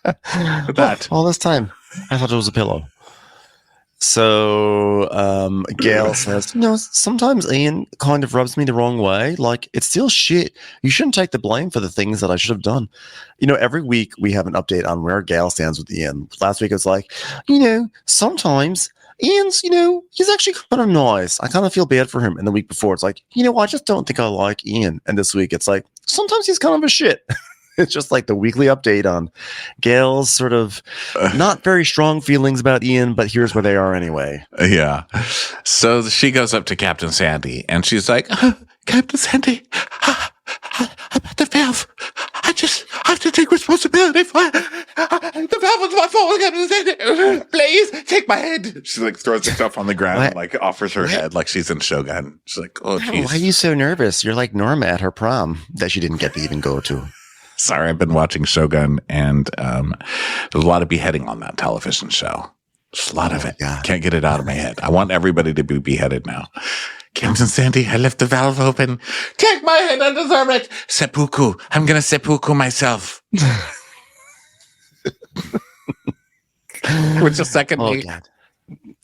That. All this time, I thought it was a pillow. So Gail says, sometimes Ian kind of rubs me the wrong way. Like, it's still shit. You shouldn't take the blame for the things that I should have done. Every week we have an update on where Gail stands with Ian. Last week it was like, sometimes Ian's, he's actually kind of nice. I kind of feel bad for him. And the week before it's like, I just don't think I like Ian. And this week it's like, sometimes he's kind of a shit. It's just like the weekly update on Gail's sort of not very strong feelings about Ian, but here's where they are anyway. Yeah. So she goes up to Captain Sandy and she's like, Captain Sandy, about the valve. I've to take responsibility for the valve was my fault. Please take my head. She like throws herself on the ground and like offers her head like she's in Shogun. She's like, oh, geez. Why are you so nervous? You're like Norma at her prom that she didn't get to even go to. Sorry, I've been watching Shogun, and there's a lot of beheading on that television show. Just a lot of it. God. Can't get it out of my head. I want everybody to be beheaded now. Captain Sandy, I left the valve open. Take my head, I deserve it. Seppuku. I'm going to seppuku myself. Which is second me. God.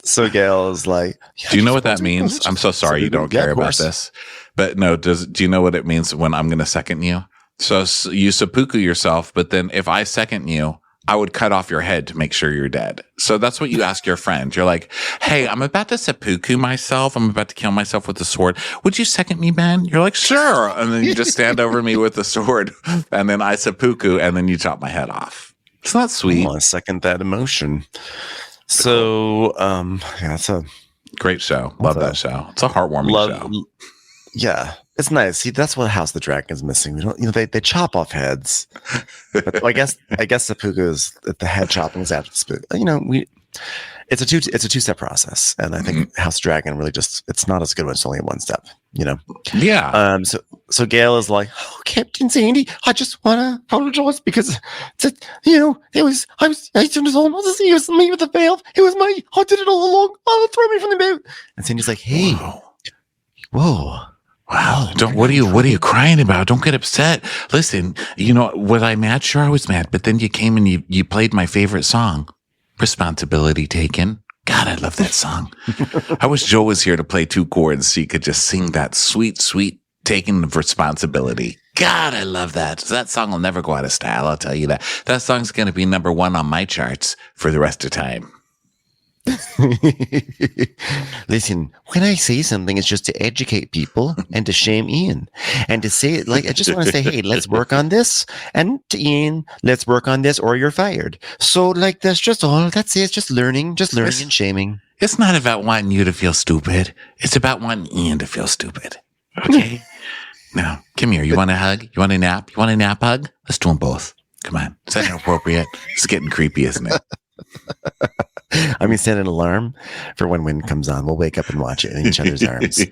So Gail is like, do you know what that means? I'm so sorry you don't care about this. But no, do you know what it means when I'm going to second you? So you seppuku yourself, but then if I second you, I would cut off your head to make sure you're dead. So that's what you ask your friend. You're like, hey, I'm about to seppuku myself. I'm about to kill myself with a sword. Would you second me, man? You're like, sure. And then you just stand over me with the sword. And then I seppuku, and then you chop my head off. It's not sweet. I second that emotion. So, yeah, it's a great show. Love that show. It's a heartwarming show. Yeah. It's nice. See, that's what House of the Dragon is missing. We don't, they chop off heads. But I guess seppuku is the head chopping is after the spook. It's a two-step process, and I think House of Dragon really it's not as good when it's only one step. Yeah. So Gail is like, oh, Captain Sandy, I just want to apologize because it was I was all not to see it was me with the valve. It was me. I did it all along. Oh, throw me from the boat. And Sandy's like, hey, whoa. Wow. What are you crying about? Don't get upset. Listen, was I mad? Sure, I was mad. But then you came and you played my favorite song, Responsibility Taken. God, I love that song. I wish Joe was here to play two chords so you could just sing that sweet, sweet taking of responsibility. God, I love that. So that song will never go out of style. I'll tell you that. That song's going to be number 1 on my charts for the rest of time. Listen, when I say something, it's just to educate people and to shame Ian and to say it like, I just want to say, hey, let's work on this. And to Ian, let's work on this or you're fired. So like, that's just all. That's it. It's just learning and shaming. It's not about wanting you to feel stupid. It's about wanting Ian to feel stupid. Okay. Now, come here. You want a hug? You want a nap? You want a nap hug? Let's do them both. Come on. Is that inappropriate? It's getting creepy, isn't it? Set an alarm for when wind comes on. We'll wake up and watch it in each other's arms.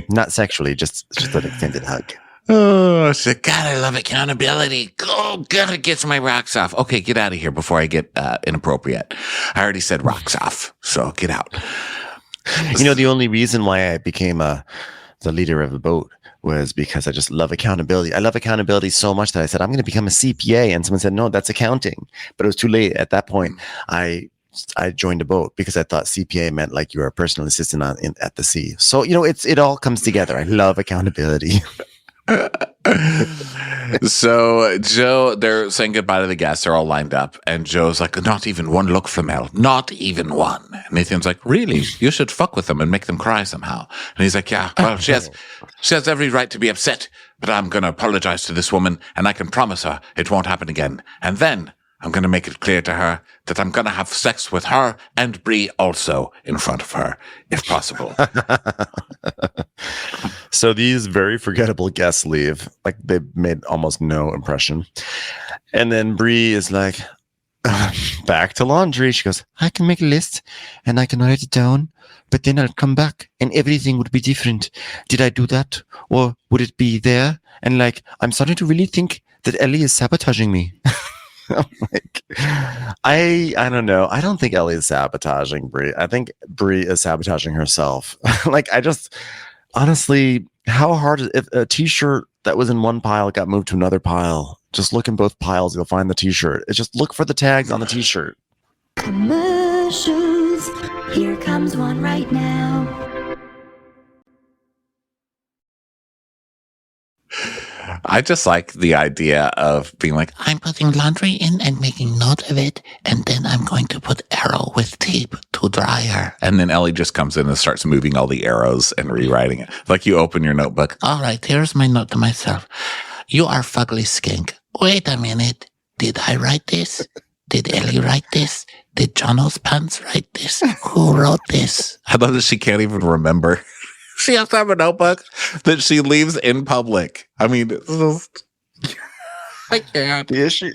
Not sexually, just an extended hug. Oh, God, I love accountability. Oh, gotta get my rocks off. Okay, get out of here before I get inappropriate. I already said rocks off, so get out. The only reason why I became the leader of the boat was because I just love accountability. I love accountability so much that I said, I'm going to become a CPA. And someone said, no, that's accounting. But it was too late. At that point, I joined a boat because I thought CPA meant like you were a personal assistant at the sea. So, it all comes together. I love accountability. So Joe, they're saying goodbye to the guests. They're all lined up. And Joe's like, not even one look from Mel. Not even one. And Nathan's like, really? You should fuck with them and make them cry somehow. And he's like, yeah, well, she has every right to be upset, but I'm going to apologize to this woman and I can promise her it won't happen again. And then I'm going to make it clear to her that I'm going to have sex with her and Bree also in front of her, if possible. So these very forgettable guests leave. Like they made almost no impression. And then Bree is like, back to laundry. She goes, I can make a list and I can write it down, but then I'll come back and everything would be different. Did I do that? Or would it be there? And like, I'm starting to really think that Ellie is sabotaging me. I'm like, I don't know. I don't think Ellie is sabotaging Bree. I think Bree is sabotaging herself. Like, I just honestly, how hard if a t-shirt that was in one pile got moved to another pile? Just look in both piles, you'll find the t-shirt. It's just look for the tags on the t-shirt. Commercials. Here comes one right now. I just like the idea of being like, I'm putting laundry in and making note of it, and then I'm going to put arrow with tape to dry her. And then Ellie just comes in and starts moving all the arrows and rewriting it. Like you open your notebook. All right, here's my note to myself. You are fugly skink. Wait a minute. Did I write this? Did Ellie write this? Did Jono's pants write this? Who wrote this? I love that she can't even remember. She has to have a notebook that she leaves in public. I mean, I can't. The issue.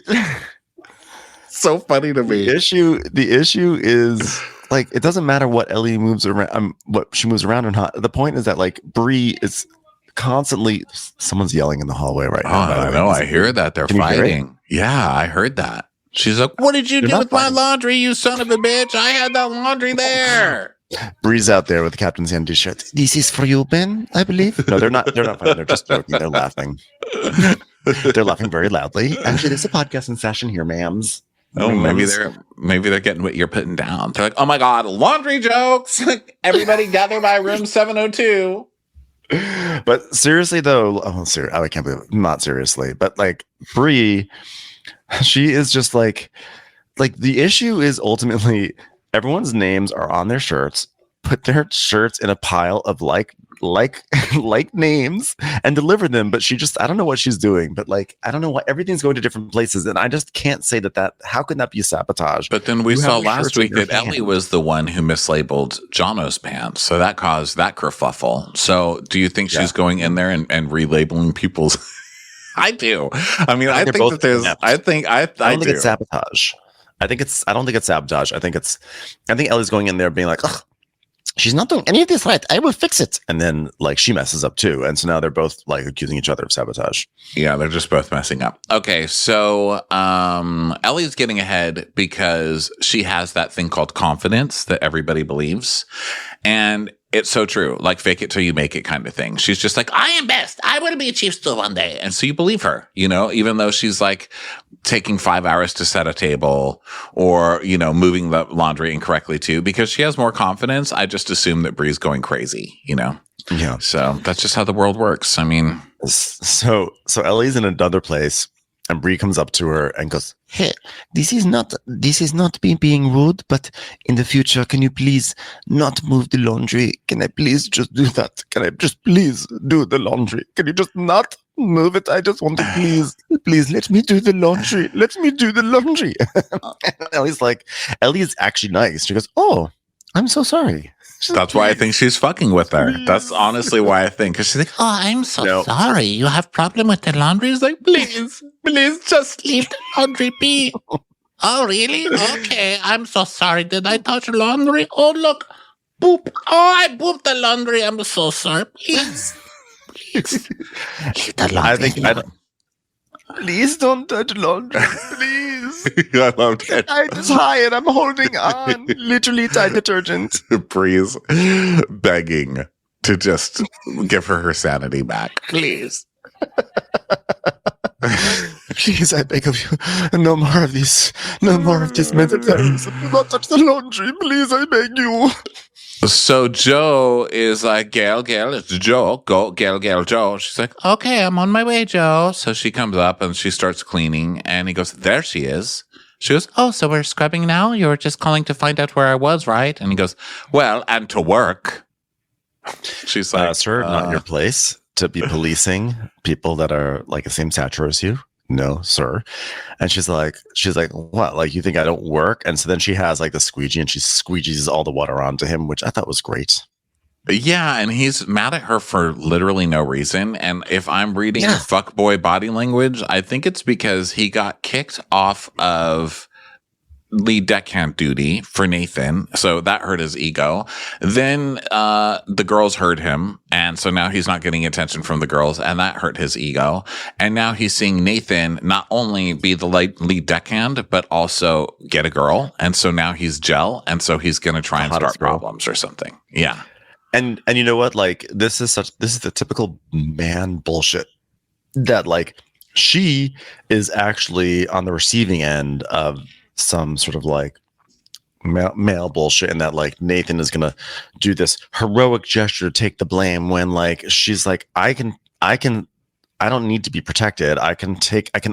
So funny to me. The issue is like it doesn't matter what Ellie moves around, what she moves around or not. The point is that like Bree is constantly. Someone's yelling in the hallway right now. I know. I hear that they're fighting. Yeah, I heard that. She's like, "What did you do with my laundry, you son of a bitch? I had that laundry there." Bree's out there with the Captain Sandy shirt. This is for you, Ben, I believe. No, they're not. They're not fighting. They're just joking. They're laughing. They're laughing very loudly. Actually, there's a podcast in session here, ma'ams. Oh, maybe they're getting what you're putting down. They're like, "Oh my god, laundry jokes! Everybody gather by room 702." But seriously, though, I can't believe it. Not seriously, but like Bree, she is just like the issue is ultimately everyone's names are on their shirts. Put their shirts in a pile of like names and deliver them. But I don't know what she's doing, but like, I don't know why everything's going to different places. And I just can't say that how can that be sabotage? But then we saw last week that Ellie was the one who mislabeled Jono's pants. So that caused that kerfuffle. So do you think she's going in there and relabeling people's? I do. I mean, I think that there's, I don't think it's sabotage. I don't think it's sabotage. I think Ellie's going in there being like, ugh, she's not doing any of this right. I will fix it. And then like she messes up too. And so now they're both like accusing each other of sabotage. Yeah, they're just both messing up. Okay, so Ellie's getting ahead because she has that thing called confidence that everybody believes. And it's so true. Like fake it till you make it kind of thing. She's just like, I am best. I want to be a chief steward one day. And so you believe her, even though she's like taking 5 hours to set a table or, moving the laundry incorrectly too, because she has more confidence. I just assume that Bree's going crazy, Yeah. So that's just how the world works. I mean. So Ellie's in another place. And Bree comes up to her and goes, "Hey, this is not me being rude, but in the future, can you please not move the laundry? Can I please just do that? Can I just please do the laundry? Can you just not move it? I just want to please let me do the laundry. Let me do the laundry." And Ellie's actually nice. She goes, "Oh, I'm so sorry." That's why I think she's fucking with her. That's honestly why I think. Because she's like, "Oh, I'm so sorry. You have problem with the laundry?" It's like, please, just leave the laundry be. Oh, really? Okay, I'm so sorry. Did I touch laundry? Oh, look. Boop. Oh, I booped the laundry. I'm so sorry. Please. Leave the laundry. Please don't touch laundry, please. I loved it. I'm tired. I'm holding on. Literally Tide detergent. Bree's begging to just give her sanity back. Please. Please, I beg of you. No more of this. No more of this mental terrorism. Do not touch the laundry. Please, I beg you. So Joe is like, Gail, it's Joe. Go, Gail, Joe. She's like, okay, I'm on my way, Joe. So she comes up and she starts cleaning. And he goes, there she is. She goes, oh, so we're scrubbing now? You were just calling to find out where I was, right? And he goes, well, and to work. She's like, sir, not your place to be policing people that are like the same stature as you. No, sir. And she's like, what? Like, you think I don't work? And so then she has like the squeegee and she squeegees all the water onto him, which I thought was great. Yeah, and he's mad at her for literally no reason. And if I'm reading fuckboy body language, I think it's because he got kicked off of lead deckhand duty for Nathan. So that hurt his ego. Then the girls heard him. And so now he's not getting attention from the girls. And that hurt his ego. And now he's seeing Nathan not only be the lead deckhand, but also get a girl. And so now he's gel. And so he's going to try and start problems or something. Yeah. And you know what? Like, this is the typical man bullshit that like she is actually on the receiving end of some sort of like male bullshit, and that like Nathan is gonna do this heroic gesture to take the blame when like she's like, I don't need to be protected. I can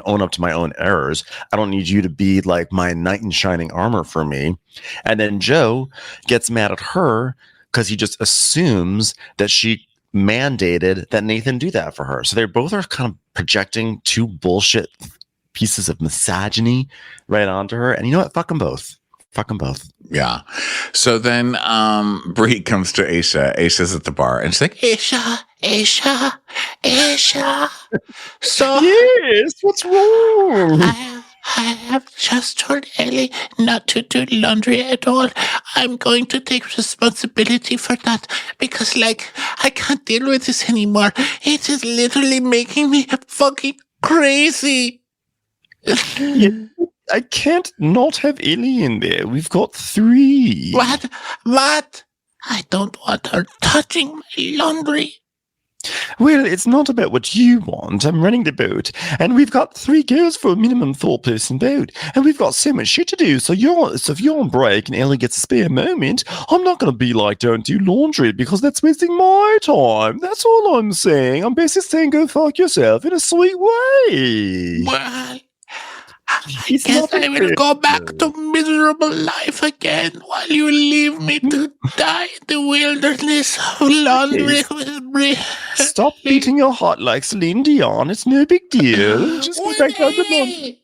own up to my own errors. I don't need you to be like my knight in shining armor for me. And then Joe gets mad at her because he just assumes that she mandated that Nathan do that for her. So they both are kind of projecting two bullshit pieces of misogyny right onto her. And you know what? Fuck them both. Yeah. So then Bree comes to Aisha. Aisha's at the bar and she's like, Aisha, so Yes, what's wrong? I have just told Ellie not to do laundry at all. I'm going to take responsibility for that because, like, I can't deal with this anymore. It is literally making me fucking crazy. I can't not have Ellie in there. We've got 3. What? I don't want her touching my laundry. Well, it's not about what you want. I'm running the boat, and we've got 3 girls for a minimum 4-person boat, and we've got so much shit to do. So if you're on break and Ellie gets a spare moment, I'm not going to be like, don't do laundry, because that's wasting my time. That's all I'm saying. I'm basically saying go fuck yourself in a sweet way. Well, I It's guess not I will fair. go back to miserable life again while you leave me to die in the wilderness of laundry with Brie. Stop beating your heart like Celine Dion. It's no big deal. Just go back down to laundry.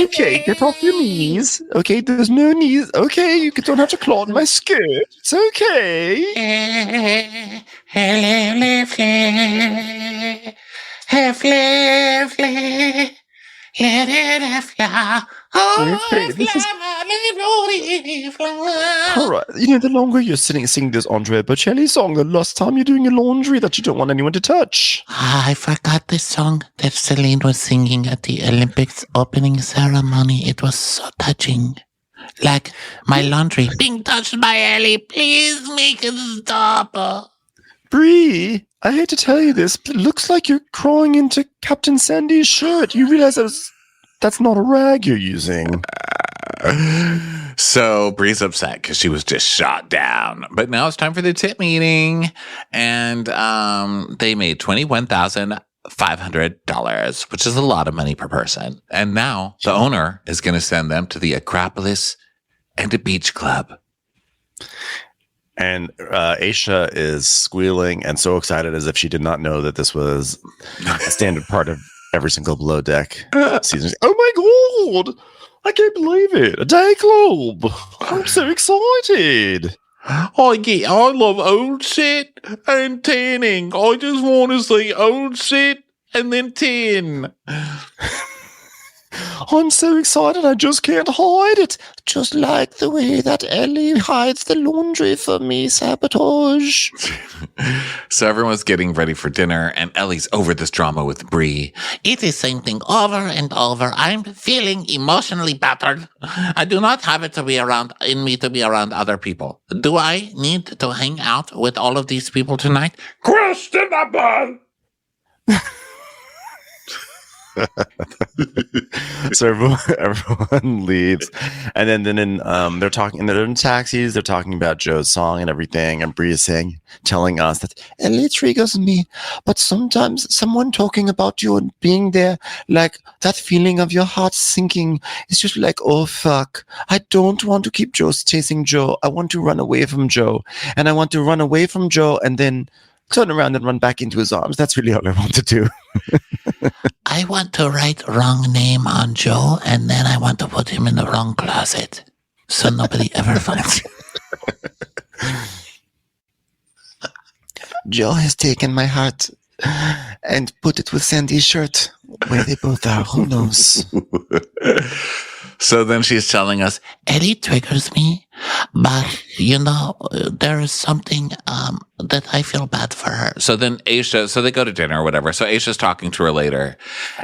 Okay, get off your knees. Okay, there's no knees. Okay, you don't have to claw on my skirt. It's okay. Let it fly. Okay, this is- All right. You know, the longer you're singing this Andrea Bocelli song, the less time you're doing your laundry that you don't want anyone to touch. I forgot the song that Celine was singing at the Olympics opening ceremony. It was so touching. Like my laundry being touched by Ellie. Please make it stop. Bree, I hate to tell you this, but it looks like you're crawling into Captain Sandy's shirt. You realize that's not a rag you're using. So Bree's upset because she was just shot down. But now it's time for the tip meeting. And they made $21,500, which is a lot of money per person. And now the owner is going to send them to the Acropolis and a beach club. And Aisha is squealing and so excited as if she did not know that this was a standard part of every single Below Deck season. Oh my god! I can't believe it. A day club. I'm so excited. I love old shit and tanning. I just want to see old shit and then tan. I'm so excited I just can't hide it. Just like the way that Ellie hides the laundry for me, sabotage. So everyone's getting ready for dinner, and Ellie's over this drama with Bree. It is same thing over and over. I'm feeling emotionally battered. I do not have it to be around other people. Do I need to hang out with all of these people tonight? Questionable. So everyone leaves, and then they're talking. They're in taxis. They're talking about Joe's song and everything. And Bree is telling us that Ellie triggers me, but sometimes someone talking about you and being there, like that feeling of your heart sinking, is just like, oh fuck, I don't want to keep chasing Joe. I want to run away from Joe, and I want to run away from Joe and then turn around and run back into his arms. That's really all I want to do. I want to write wrong name on Joe, and then I want to put him in the wrong closet so nobody ever finds him. Joe has taken my heart and put it with Sandy's shirt. Where they both are, who knows? So then she's telling us, Ellie triggers me, but there is something that I feel bad for her. so then Aisha, so they go to dinner or whatever. So Aisha's talking to her later,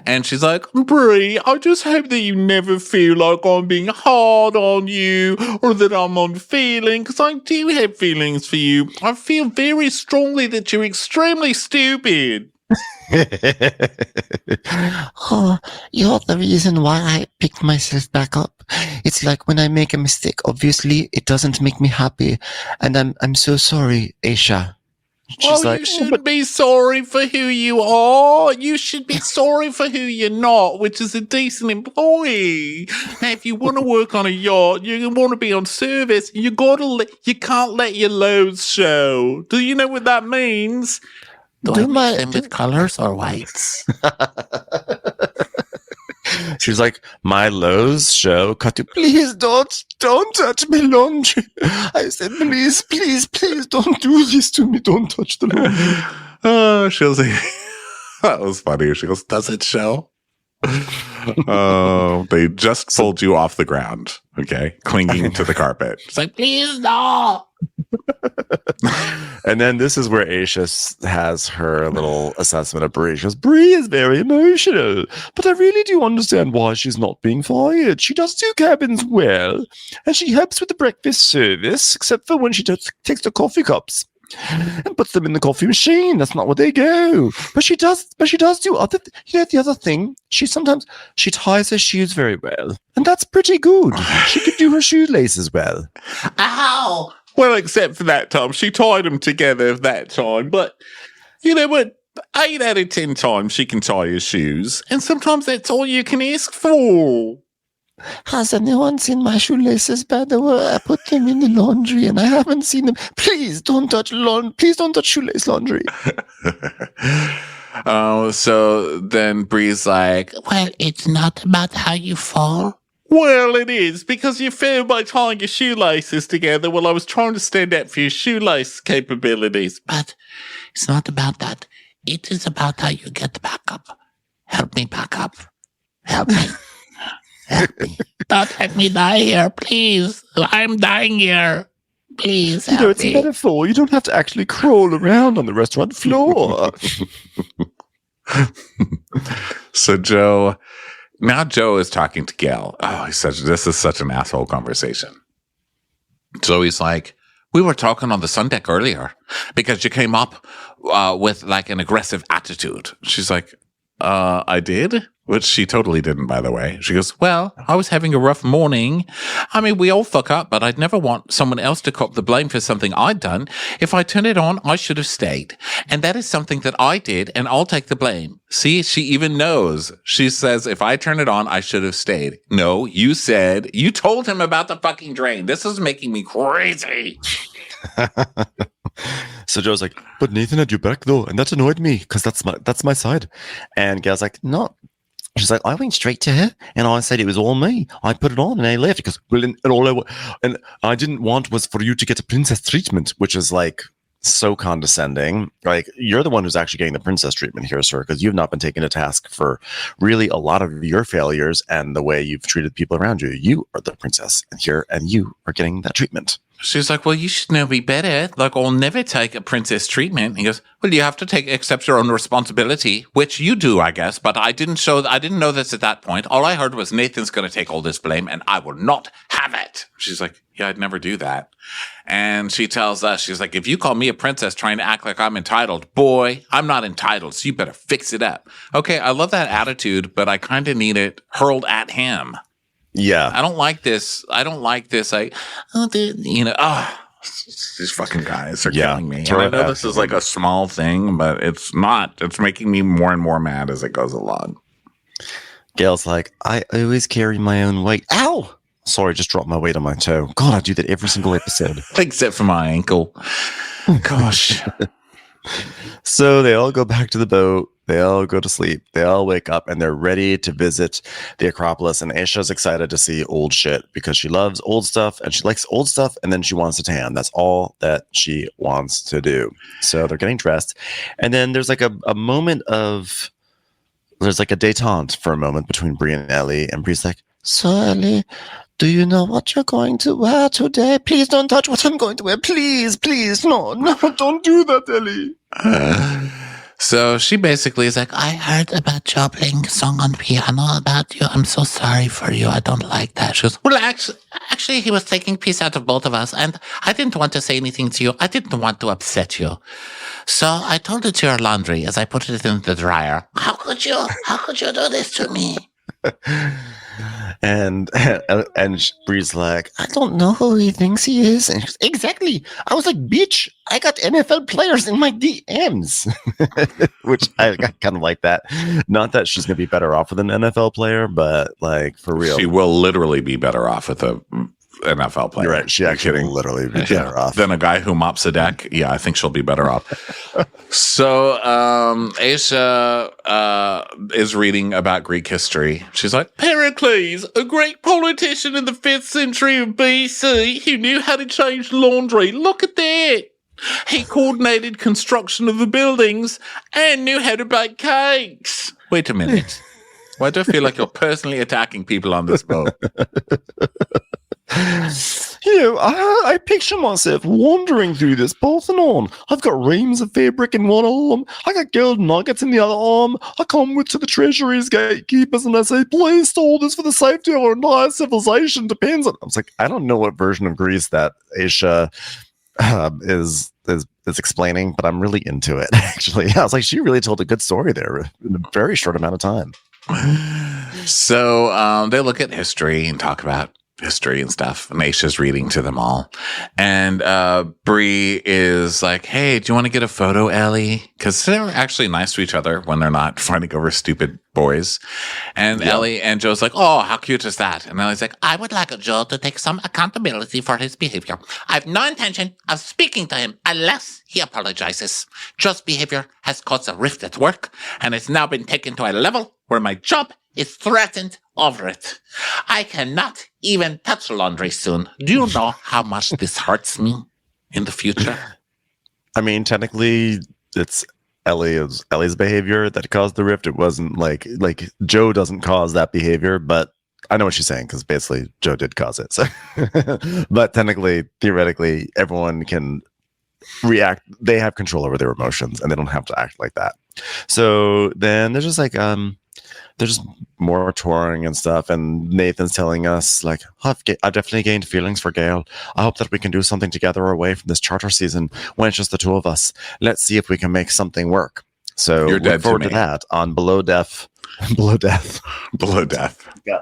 and she's like, Bree, I just hope that you never feel like I'm being hard on you or that I'm unfeeling, because I do have feelings for you. I feel very strongly that you're extremely stupid. Oh, you're the reason why I picked myself back up. It's like when I make a mistake, obviously it doesn't make me happy. And I'm so sorry, Aisha. She's You shouldn't be sorry for who you are. You should be sorry for who you're not, which is a decent employee. Now, if you want to work on a yacht, you want to be on service, you can't let your loads show. Do you know what that means? Do I mix them with colors or whites? She's like, my Lowe's show cut to, please don't touch my laundry. I said, please, don't do this to me. Don't touch the laundry. She was like, that was funny. She goes, does it show? They just pulled you off the ground. Okay. Clinging to the carpet. It's like, please no. And then this is where Aisha has her little assessment of Bree. She goes, Bree is very emotional, but I really do understand why she's not being fired. She does do Crappens well, and she helps with the breakfast service, except for when she takes the coffee cups and puts them in the coffee machine. That's not where they go. But she does do other. The other thing, she ties her shoes very well, and that's pretty good. She could do her shoelaces well. Ow. Well, except for that time. She tied them together that time. But, you know what? 8 out of 10 times she can tie your shoes. And sometimes that's all you can ask for. Has anyone seen my shoelaces, by the way? I put them in the laundry and I haven't seen them. Please don't touch shoelace laundry. So then Bree's like, Well, it's not about how you fall. well, it is, because you fell by tying your shoelaces together while I was trying to stand up for your shoelace capabilities. But it's not about that. It is about how you get back up. Help me back up. Help me. Help me. Don't let me die here, please. I'm dying here. Please help It's a me. metaphor. You don't have to actually crawl around on the restaurant floor. So Joe is talking to Gail. Oh, this is such an asshole conversation. So he's like, we were talking on the sun deck earlier because you came up with like an aggressive attitude. She's like, I did? Which she totally didn't, by the way. She goes, well, I was having a rough morning. I mean, we all fuck up, but I'd never want someone else to cop the blame for something I'd done. If I turned it on, I should have stayed. And that is something that I did, and I'll take the blame. See, she even knows. She says, if I turn it on, I should have stayed. No, you told him about the fucking drain. This is making me crazy. So Joe's like, but Nathan had your back though, and that annoyed me because that's my side. And Gail's like, no. She's like, I went straight to her and I said it was all me. I put it on and I left because and I didn't want was for you to get a princess treatment, which is like so condescending. Like, you're the one who's actually getting the princess treatment here, sir, because you've not been taken to task for really a lot of your failures and the way you've treated people around you. You are the princess and you are getting that treatment. She's like, well, you should know me better. Like, I'll never take a princess treatment. He goes, well, you have to accept your own responsibility, which you do, I guess. But I didn't know this at that point. All I heard was Nathan's going to take all this blame and I will not have it. She's like, yeah, I'd never do that. And she tells us, she's like, if you call me a princess trying to act like I'm entitled, boy, I'm not entitled. So you better fix it up. Okay. I love that attitude, but I kind of need it hurled at him. Yeah. I don't like this. Like, these fucking guys are killing me. And I know this is like a small thing, but it's not. It's making me more and more mad as it goes along. Gail's like, I always carry my own weight. Ow! Sorry, just dropped my weight on my toe. God, I do that every single episode. Except for my ankle. Gosh. So they all go back to the boat. They all go to sleep. They all wake up and they're ready to visit the Acropolis. And Aisha's excited to see old shit because she loves old stuff and she likes old stuff. And then she wants to tan. That's all that she wants to do. So they're getting dressed. And then there's like a moment of, there's like a détente for a moment between Bree and Ellie. And Bree's like, So, Ellie, do you know what you're going to wear today? Please don't touch what I'm going to wear. Please. No, don't do that, Ellie. So she basically is like, I heard about you playing a song on piano about you. I'm so sorry for you. I don't like that. She goes, well, actually, he was taking piece out of both of us, and I didn't want to say anything to you. I didn't want to upset you. So I told it to your laundry as I put it in the dryer. How could you do this to me? and Bree's like, I don't know who he thinks he is. And she goes, exactly. I was like, bitch, I got NFL players in my DMs. which I kind of like that. Not that she's going to be better off with an NFL player, but like for real. she will literally be better off with a NFL player. You're right. She actually literally be better off. Than a guy who mops a deck. Yeah, I think she'll be better off. So Aisha is reading about Greek history. She's like, Pericles, a great politician in the 5th century of BC who knew how to change laundry. Look at that. He coordinated construction of the buildings and knew how to bake cakes. Wait a minute. Why do I feel like you're personally attacking people on this boat? I picture myself wandering through this Parthenon. I've got reams of fabric in one arm. I got gold nuggets in the other arm. I come with to the treasury's gatekeepers and I say, please store this for the safety of our entire civilization depends on. I was like, I don't know what version of Greece that Aisha is explaining, but I'm really into it, actually. I was like, she really told a good story there in a very short amount of time. So they look at history and talk about history and stuff. Aisha's reading to them all. And Bree is like, hey, do you want to get a photo, Ellie? Because they're actually nice to each other when they're not fighting over stupid boys. And Ellie and Joe's like, oh, how cute is that? And Ellie's like, I would like Joe to take some accountability for his behavior. I have no intention of speaking to him unless he apologizes. Joe's behavior has caused a rift at work and it's now been taken to a level where my job is threatened over it. I cannot even touch laundry soon. Do you know how much this hurts me in the future? I mean, technically, it's Ellie's behavior that caused the rift. It wasn't like Joe doesn't cause that behavior, but I know what she's saying because basically Joe did cause it. So, but technically, theoretically, everyone can react. They have control over their emotions, and they don't have to act like that. So then there's just like there's just more touring and stuff, and Nathan's telling us like, I've definitely gained feelings for Gail. I hope that we can do something together away from this charter season when it's just the two of us. Let's see if we can make something work. So You're look forward to that on Below Death. Below Death. Yeah.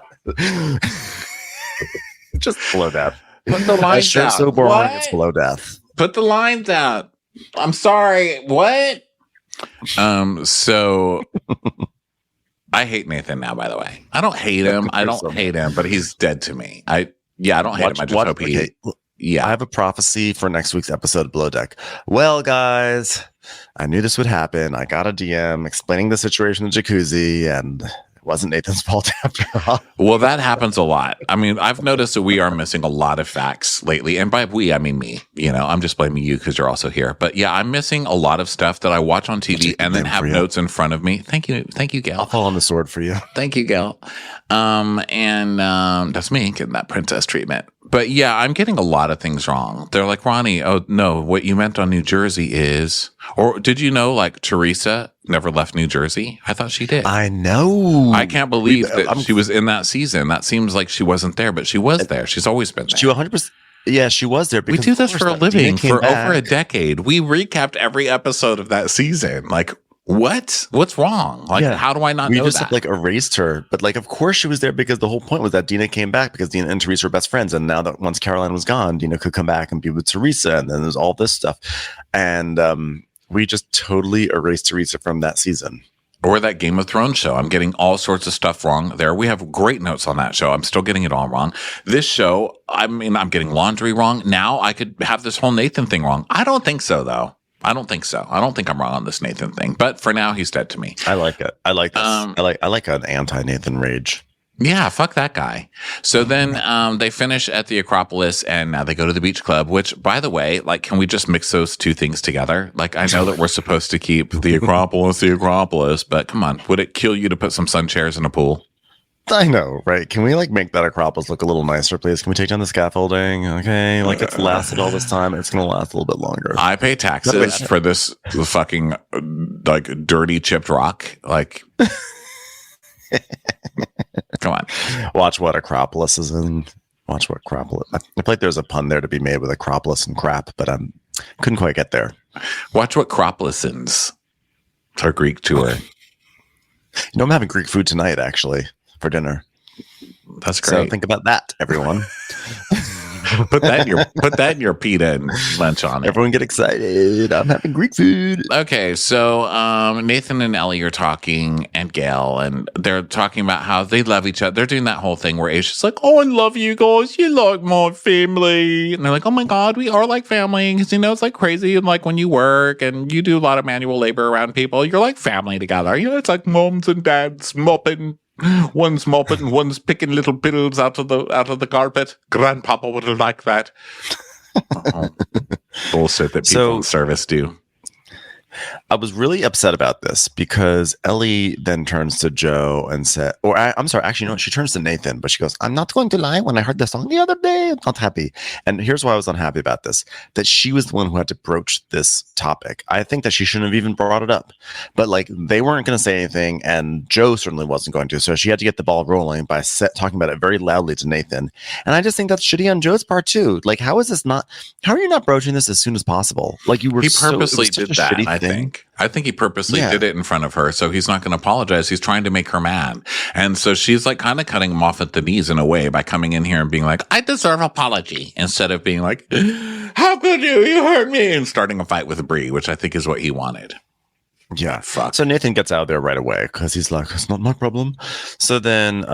Just Below Death. Put the lines out. So boring. What? It's Below Death. Put the lines out. I'm sorry. What? So I hate Nathan now, by the way. I don't hate him. I don't hate him, but he's dead to me. I don't hate him. I just hope he... Yeah. I have a prophecy for next week's episode of Below Deck. Well, guys, I knew this would happen. I got a DM explaining the situation in the jacuzzi, and it wasn't Nathan's fault after all. Well, that happens a lot. I mean, I've noticed that we are missing a lot of facts lately. And by we, I mean me. You know, I'm just blaming you because you're also here. But yeah, I'm missing a lot of stuff that I watch on TV and then have notes in front of me. Thank you. Thank you, Gail. I'll fall on the sword for you. Thank you, Gail. And that's me getting that princess treatment. But yeah, I'm getting a lot of things wrong. They're like, Ronnie, oh no, what you meant on New Jersey is, or did you know like Teresa never left New Jersey? I thought she did. I know. I can't believe that she was in that season. That seems like she wasn't there, but she was there. She's always been there. She 100%. Yeah, she was there. We do this for a living for over a decade. We recapped every episode of that season. Like, what's wrong? Like, how do I not know that? We just like erased her, but like, of course she was there because the whole point was that Dina came back because Dina and Teresa were best friends, and now that once Caroline was gone, Dina could come back and be with Teresa, and then there's all this stuff, and we just totally erased Teresa from that season. Or that Game of Thrones show. I'm getting all sorts of stuff wrong there. We have great notes on that show. I'm still getting it all wrong. This show, I mean, I'm getting laundry wrong. Now I could have this whole Nathan thing wrong. I don't think so, though. I don't think so. I don't think I'm wrong on this Nathan thing. But for now, he's dead to me. I like it. I like this. I like an anti-Nathan rage. Yeah, fuck that guy. So then they finish at the Acropolis and now they go to the beach club, which, by the way, like, can we just mix those two things together? Like, I know that we're supposed to keep the Acropolis, but come on, would it kill you to put some sun chairs in a pool? I know, right? Can we like make that Acropolis look a little nicer, please? Can we take down the scaffolding? Okay, like it's lasted all this time. It's going to last a little bit longer. I pay taxes for this fucking like dirty chipped rock. Like, come on. Watch what Acropolis is in. Watch what Acropolis. I feel like there's a pun there to be made with Acropolis and crap, but I couldn't quite get there. Watch what Cropolisins. It's our Greek tour. You know, I'm having Greek food tonight, actually, for dinner. That's great. So think about that, everyone. Put that in your pita and lunch on it. Everyone get excited. I'm having Greek food. Okay, so Nathan and Ellie are talking, and Gail, and they're talking about how they love each other. They're doing that whole thing where Aisha's like, "Oh, I love you guys. You like my family," and they're like, "Oh my god, we are like family." Because it's like crazy, and like when you work and you do a lot of manual labor around people, you're like family together. It's like moms and dads mopping. One's mopping and one's picking little pills out of the carpet. Grandpapa would like that. Bullshit that people in service do. I was really upset about this because Ellie then turns to Joe and said, I'm sorry, actually, no, she turns to Nathan, but she goes, "I'm not going to lie. When I heard the song the other day, I'm not happy." And here's why I was unhappy about this, that she was the one who had to broach this topic. I think that she shouldn't have even brought it up, but like they weren't going to say anything, and Joe certainly wasn't going to. So she had to get the ball rolling by talking about it very loudly to Nathan. And I just think that's shitty on Joe's part too. Like, how are you not broaching this as soon as possible? Like you were He purposely did that, I think he purposely did it in front of her, so he's not going to apologize. He's trying to make her mad. And so she's like kind of cutting him off at the knees in a way by coming in here and being like, "I deserve apology," instead of being like, "How could you? You hurt me," and starting a fight with Bree, which I think is what he wanted. Yeah. Fuck. So Nathan gets out of there right away because he's like, "It's not my problem." So then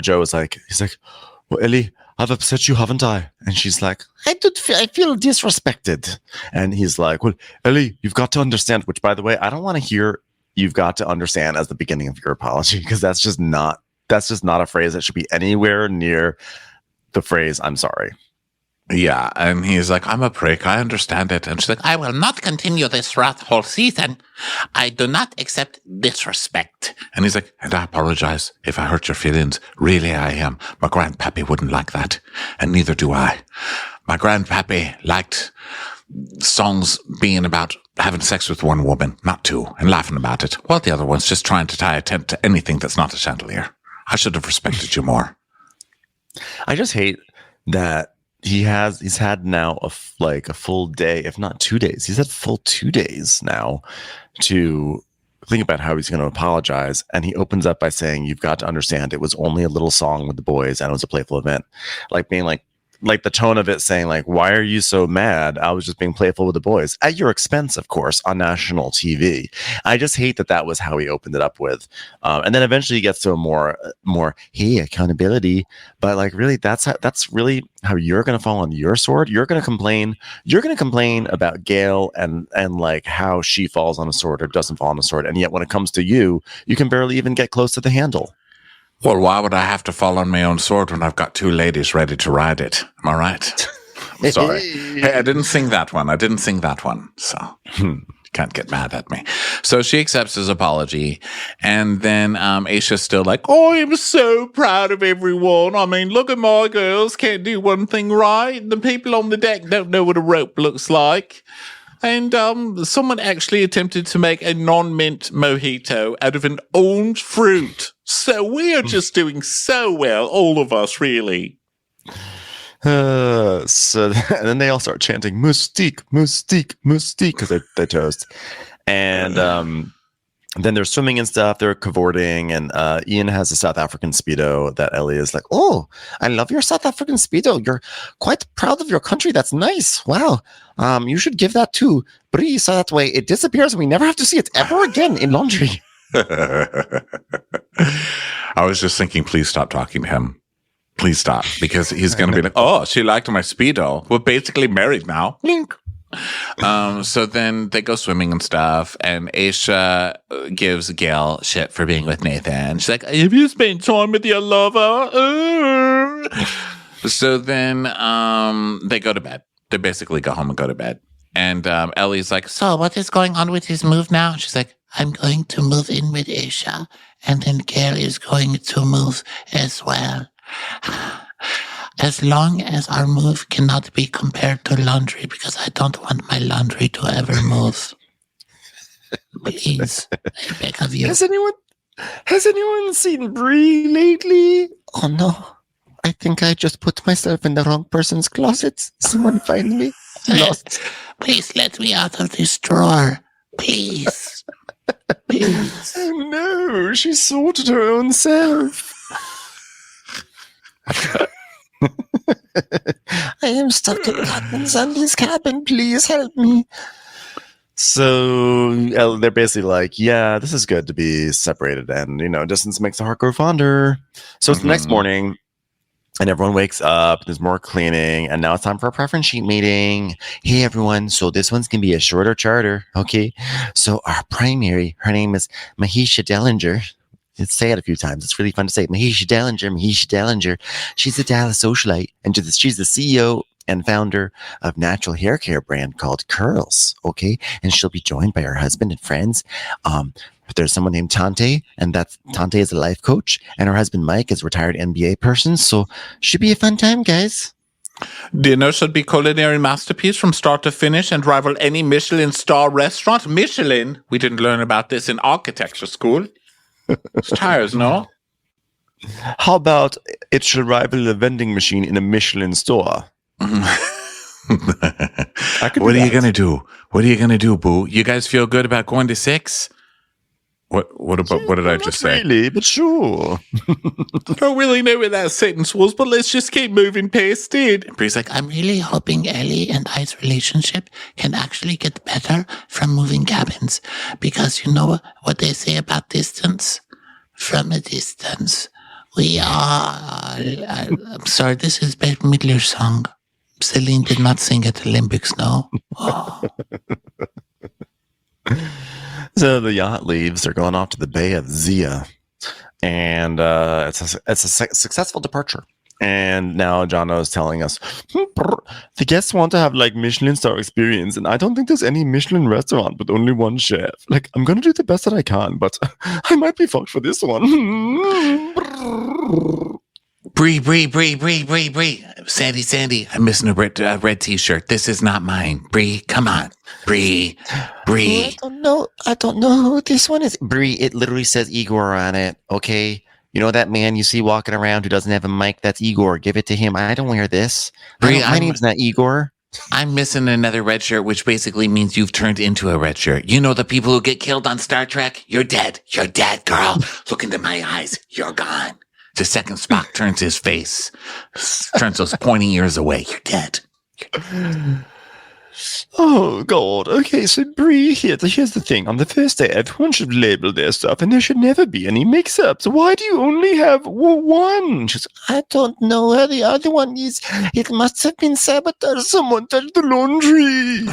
Joe is like, he's like, "Well, Ellie, I've upset you, haven't I?" And she's like, I feel disrespected. And he's like, "Well, Ellie, you've got to understand," which, by the way, I don't want to hear "you've got to understand" as the beginning of your apology, because that's just not a phrase that should be anywhere near the phrase "I'm sorry." Yeah, and he's like, "I'm a prick, I understand it." And she's like, I will not continue this whole season. I do not accept disrespect. And he's like, "And I apologize if I hurt your feelings. Really, I am. My grandpappy wouldn't like that. And neither do I. My grandpappy liked songs being about having sex with one woman, not two, and laughing about it, while the other one's just trying to tie a tent to anything that's not a chandelier. I should have respected you more." I just hate that he's had now a full day, if not 2 days. He's had full 2 days now to think about how he's going to apologize. And he opens up by saying, "You've got to understand, it was only a little song with the boys and it was a playful event." Like being like the tone of it saying like, "Why are you so mad? I was just being playful with the boys," at your expense, of course, on national TV. I just hate that was how he opened it up with. And then eventually he gets to a more, "Hey, accountability." But like, really, that's really how you're going to fall on your sword. You're going to complain about Gail and like how she falls on a sword or doesn't fall on a sword. And yet when it comes to you, you can barely even get close to the handle. Well, why would I have to fall on my own sword when I've got two ladies ready to ride it? Am I right? I'm sorry. Hey, I didn't sing that one. So can't get mad at me. So she accepts his apology. And then Aisha's still like, "Oh, I'm so proud of everyone. I mean, look at my girls. Can't do one thing right. The people on the deck don't know what a rope looks like. And someone actually attempted to make a non-mint mojito out of an orange fruit. So we are just doing so well, all of us, really." And then they all start chanting "Mystique, Mystique, Mystique" because they toast. And then they're swimming and stuff. They're cavorting, and Ian has a South African Speedo that Ellie is like, "Oh, I love your South African Speedo. You're quite proud of your country. That's nice. Wow. You should give that to Bree so that way it disappears and we never have to see it ever again in laundry." I was just thinking, please stop talking to him. Please stop, because he's going to be like, "Oh, she liked my Speedo. We're basically married now." Blink. So then they go swimming and stuff, and Aisha gives Gail shit for being with Nathan. She's like, "Have you spent time with your lover?" So then they go to bed. They basically go home and go to bed. And Ellie's like, "So what is going on with his move now?" She's like, "I'm going to move in with Aisha, and then Gail is going to move as well. As long as our move cannot be compared to laundry, because I don't want my laundry to ever move. Please, I beg of you." Has anyone seen Bree lately? Oh no, I think I just put myself in the wrong person's closet. Someone find me. Lost. Please let me out of this drawer. Please. Please. Oh no, she sorted her own self. I am stuck in Cotton Sandy's cabin. Please help me. So they're basically like, yeah, this is good to be separated. And, distance makes the heart grow fonder. So it's the next morning. And everyone wakes up. There's more cleaning. And now it's time for a preference sheet meeting. Hey, everyone. So this one's going to be a shorter charter. Okay. So our primary, her name is Mahisha Dellinger. Let's say it a few times. It's really fun to say. Mahisha Dellinger. She's a Dallas socialite. And she's the CEO and founder of natural hair care brand called Curls. Okay. And she'll be joined by her husband and friends. There's someone named Tante, and Tante is a life coach, and her husband Mike is a retired NBA person. So should be a fun time, guys. Dinner should be culinary masterpiece from start to finish and rival any Michelin star restaurant. Michelin? We didn't learn about this in architecture school. It's tires, no? How about it should rival a vending machine in a Michelin store? What are you going to do? What are you going to do, boo? You guys feel good about going to 6? What did I just say? Really, but sure. I don't really know what that sentence was, but let's just keep moving past it. Bree's like, I'm really hoping Ellie and I's relationship can actually get better from moving cabins. Because you know what they say about distance? From a distance, we are... I'm sorry, this is Bette Midler's song. Celine did not sing at the Olympics, no? Oh. So the yacht leaves. They're going off to the Bay of Zia. And it's a successful departure. And now Jono is telling us, the guests want to have like Michelin star experience, and I don't think there's any Michelin restaurant with only one chef. Like, I'm gonna do the best that I can, but I might be fucked for this one. Bree. Sandy, I'm missing a red t-shirt. This is not mine. Bree, come on. Bree. I don't know who this one is. Bree, it literally says Igor on it. Okay. You know that man you see walking around who doesn't have a mic? That's Igor. Give it to him. I don't wear this. Bree, my name's not Igor. I'm missing another red shirt, which basically means you've turned into a red shirt. You know the people who get killed on Star Trek? You're dead. You're dead, girl. Look into my eyes. You're gone. The second Spock turns his face, turns those pointy ears away. You're dead. Oh, God. Okay, so Bree, here's the thing. On the first day, everyone should label their stuff, and there should never be any mix-ups. Why do you only have one? I don't know where the other one is. It must have been sabotaged. Someone touched the laundry.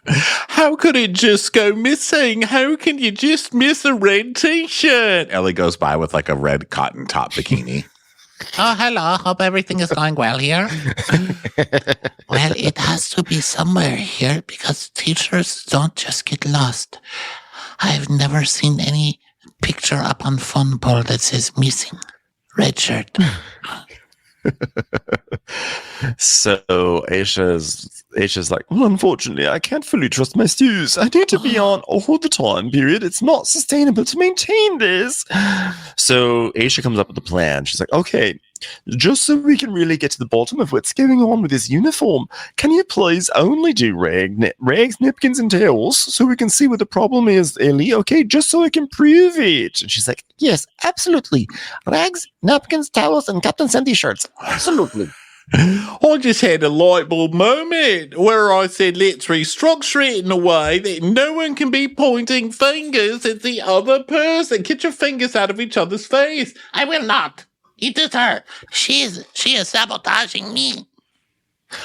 How could it just go missing? How can you just miss a red t-shirt? Ellie goes by with like a red cotton top bikini. Oh, hello. Hope everything is going well here. Well, it has to be somewhere here because teachers don't just get lost. I've never seen any picture up on Funpole that says missing red shirt. So Aisha's like, well, unfortunately, I can't fully trust my stews. I need to be on all the time, period. It's not sustainable to maintain this. So Aisha comes up with a plan. She's like, Okay, just so we can really get to the bottom of what's going on with this uniform, can you please only do rags, napkins, and towels so we can see what the problem is, Ellie? Okay, just so I can prove it. and she's like, yes, absolutely. Rags, napkins, towels, and Captain Sandy shirts. Absolutely. I just had a light bulb moment where I said, let's restructure it in a way that no one can be pointing fingers at the other person. Get your fingers out of each other's face. I will not. It is her. She is sabotaging me.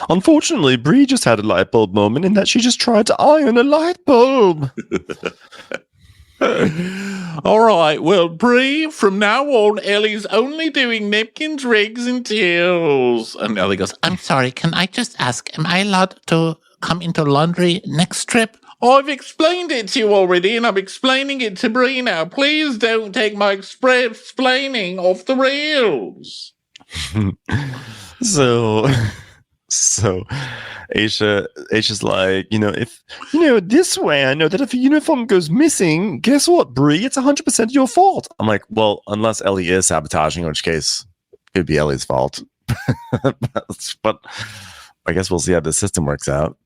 Unfortunately, Bree just had a light bulb moment in that she just tried to iron a light bulb. All right, well, Bree, from now on, Ellie's only doing napkins, rags, and towels. And Ellie goes, I'm sorry, can I just ask, am I allowed to come into laundry next trip? I've explained it to you already, and I'm explaining it to Bree now. Please don't take my explaining off the rails. So Aisha's like, this way I know that if a uniform goes missing, guess what, Bree? It's 100% your fault. I'm like, well, unless Ellie is sabotaging, in which case it would be Ellie's fault. But I guess we'll see how the system works out.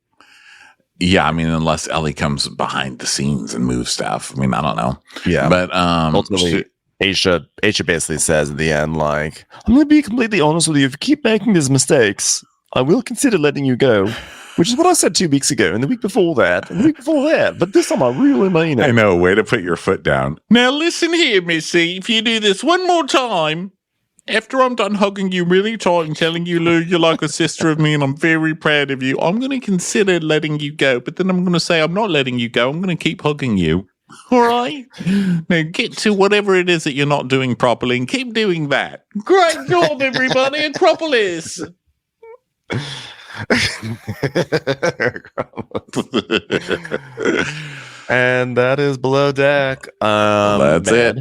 Yeah, I mean, unless Ellie comes behind the scenes and moves stuff. I mean, I don't know. Yeah. But ultimately, Aisha basically says at the end, like, I'm going to be completely honest with you. If you keep making these mistakes, I will consider letting you go. Which is what I said 2 weeks ago, and the week before that, and the week before that. But this time I really mean it. I know, way to put your foot down. Now listen here, Missy. If you do this one more time, after I'm done hugging you really tight and telling you, Lou, you're like a sister of me and I'm very proud of you, I'm going to consider letting you go. But then I'm going to say I'm not letting you go. I'm going to keep hugging you. All right? Now get to whatever it is that you're not doing properly and keep doing that. Great job, everybody. Acropolis. And that is Below Deck. That's it.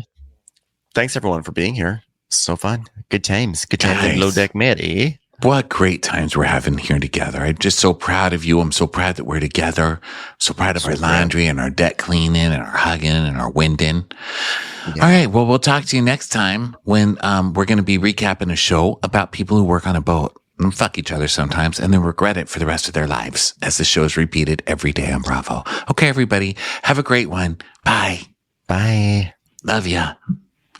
Thanks, everyone, for being here. So fun. Good times. Good times Guys. at Below Deck Med, eh? What great times we're having here together. I'm just so proud of you. I'm so proud that we're together. So proud of our laundry and our deck cleaning and our hugging and our winding. Yeah. All right. Well, we'll talk to you next time when we're going to be recapping a show about people who work on a boat and fuck each other sometimes and then regret it for the rest of their lives as the show is repeated every day on Bravo. Okay, everybody. Have a great one. Bye. Bye. Love ya.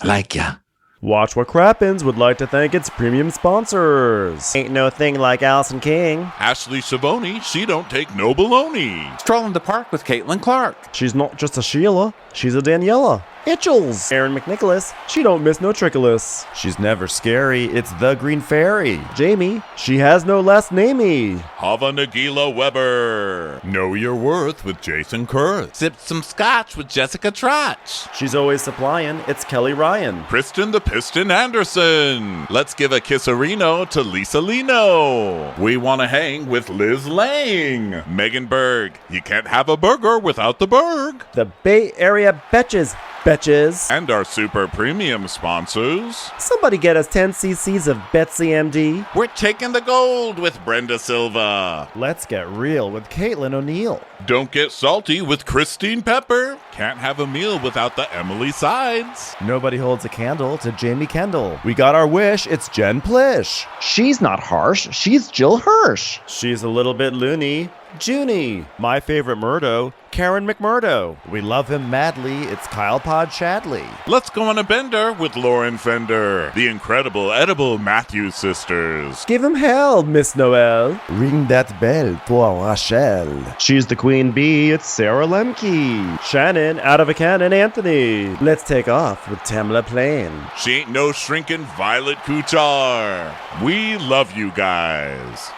Like ya. Watch What Crappens would like to thank its premium sponsors. Ain't no thing like Allison King. Ashley Savoni, she don't take no baloney. Stroll in the park with Caitlin Clark. She's not just a Sheila, she's a Daniela. Itchels. Aaron McNicholas, she don't miss no trickolas. She's never scary. It's the Green Fairy. Jamie, she has no last namey. Hava Nagila Weber. Know your worth with Jason Kurth. Sip some scotch with Jessica Trotch. She's always supplying, it's Kelly Ryan. Kristen the Piston Anderson. Let's give a kisserino to Lisa Lino. We want to hang with Liz Lang. Megan Berg. You can't have a burger without the Berg. The Bay Area Betches. Betches. And our super premium sponsors. Somebody get us 10 cc's of Betsy MD. We're taking the gold with Brenda Silva. Let's get real with Caitlin O'Neill. Don't get salty with Christine Pepper. Can't have a meal without the Emily Sides. Nobody holds a candle to Jamie Kendall. We got our wish, it's Jen Plish. She's not harsh, she's Jill Hirsch. She's a little bit loony. Junie. My favorite Murdo, Karen McMurdo. We love him madly, it's Kyle Pod Shadley. Let's go on a bender with Lauren Fender. The incredible edible Matthews sisters. Give him hell, Miss Noel. Ring that bell for Rachel. She's the queen bee, it's Sarah Lemke. Shannon, out of a cannon, Anthony. Let's take off with Tamla Plain. She ain't no shrinking Violet Kuchar. We love you guys.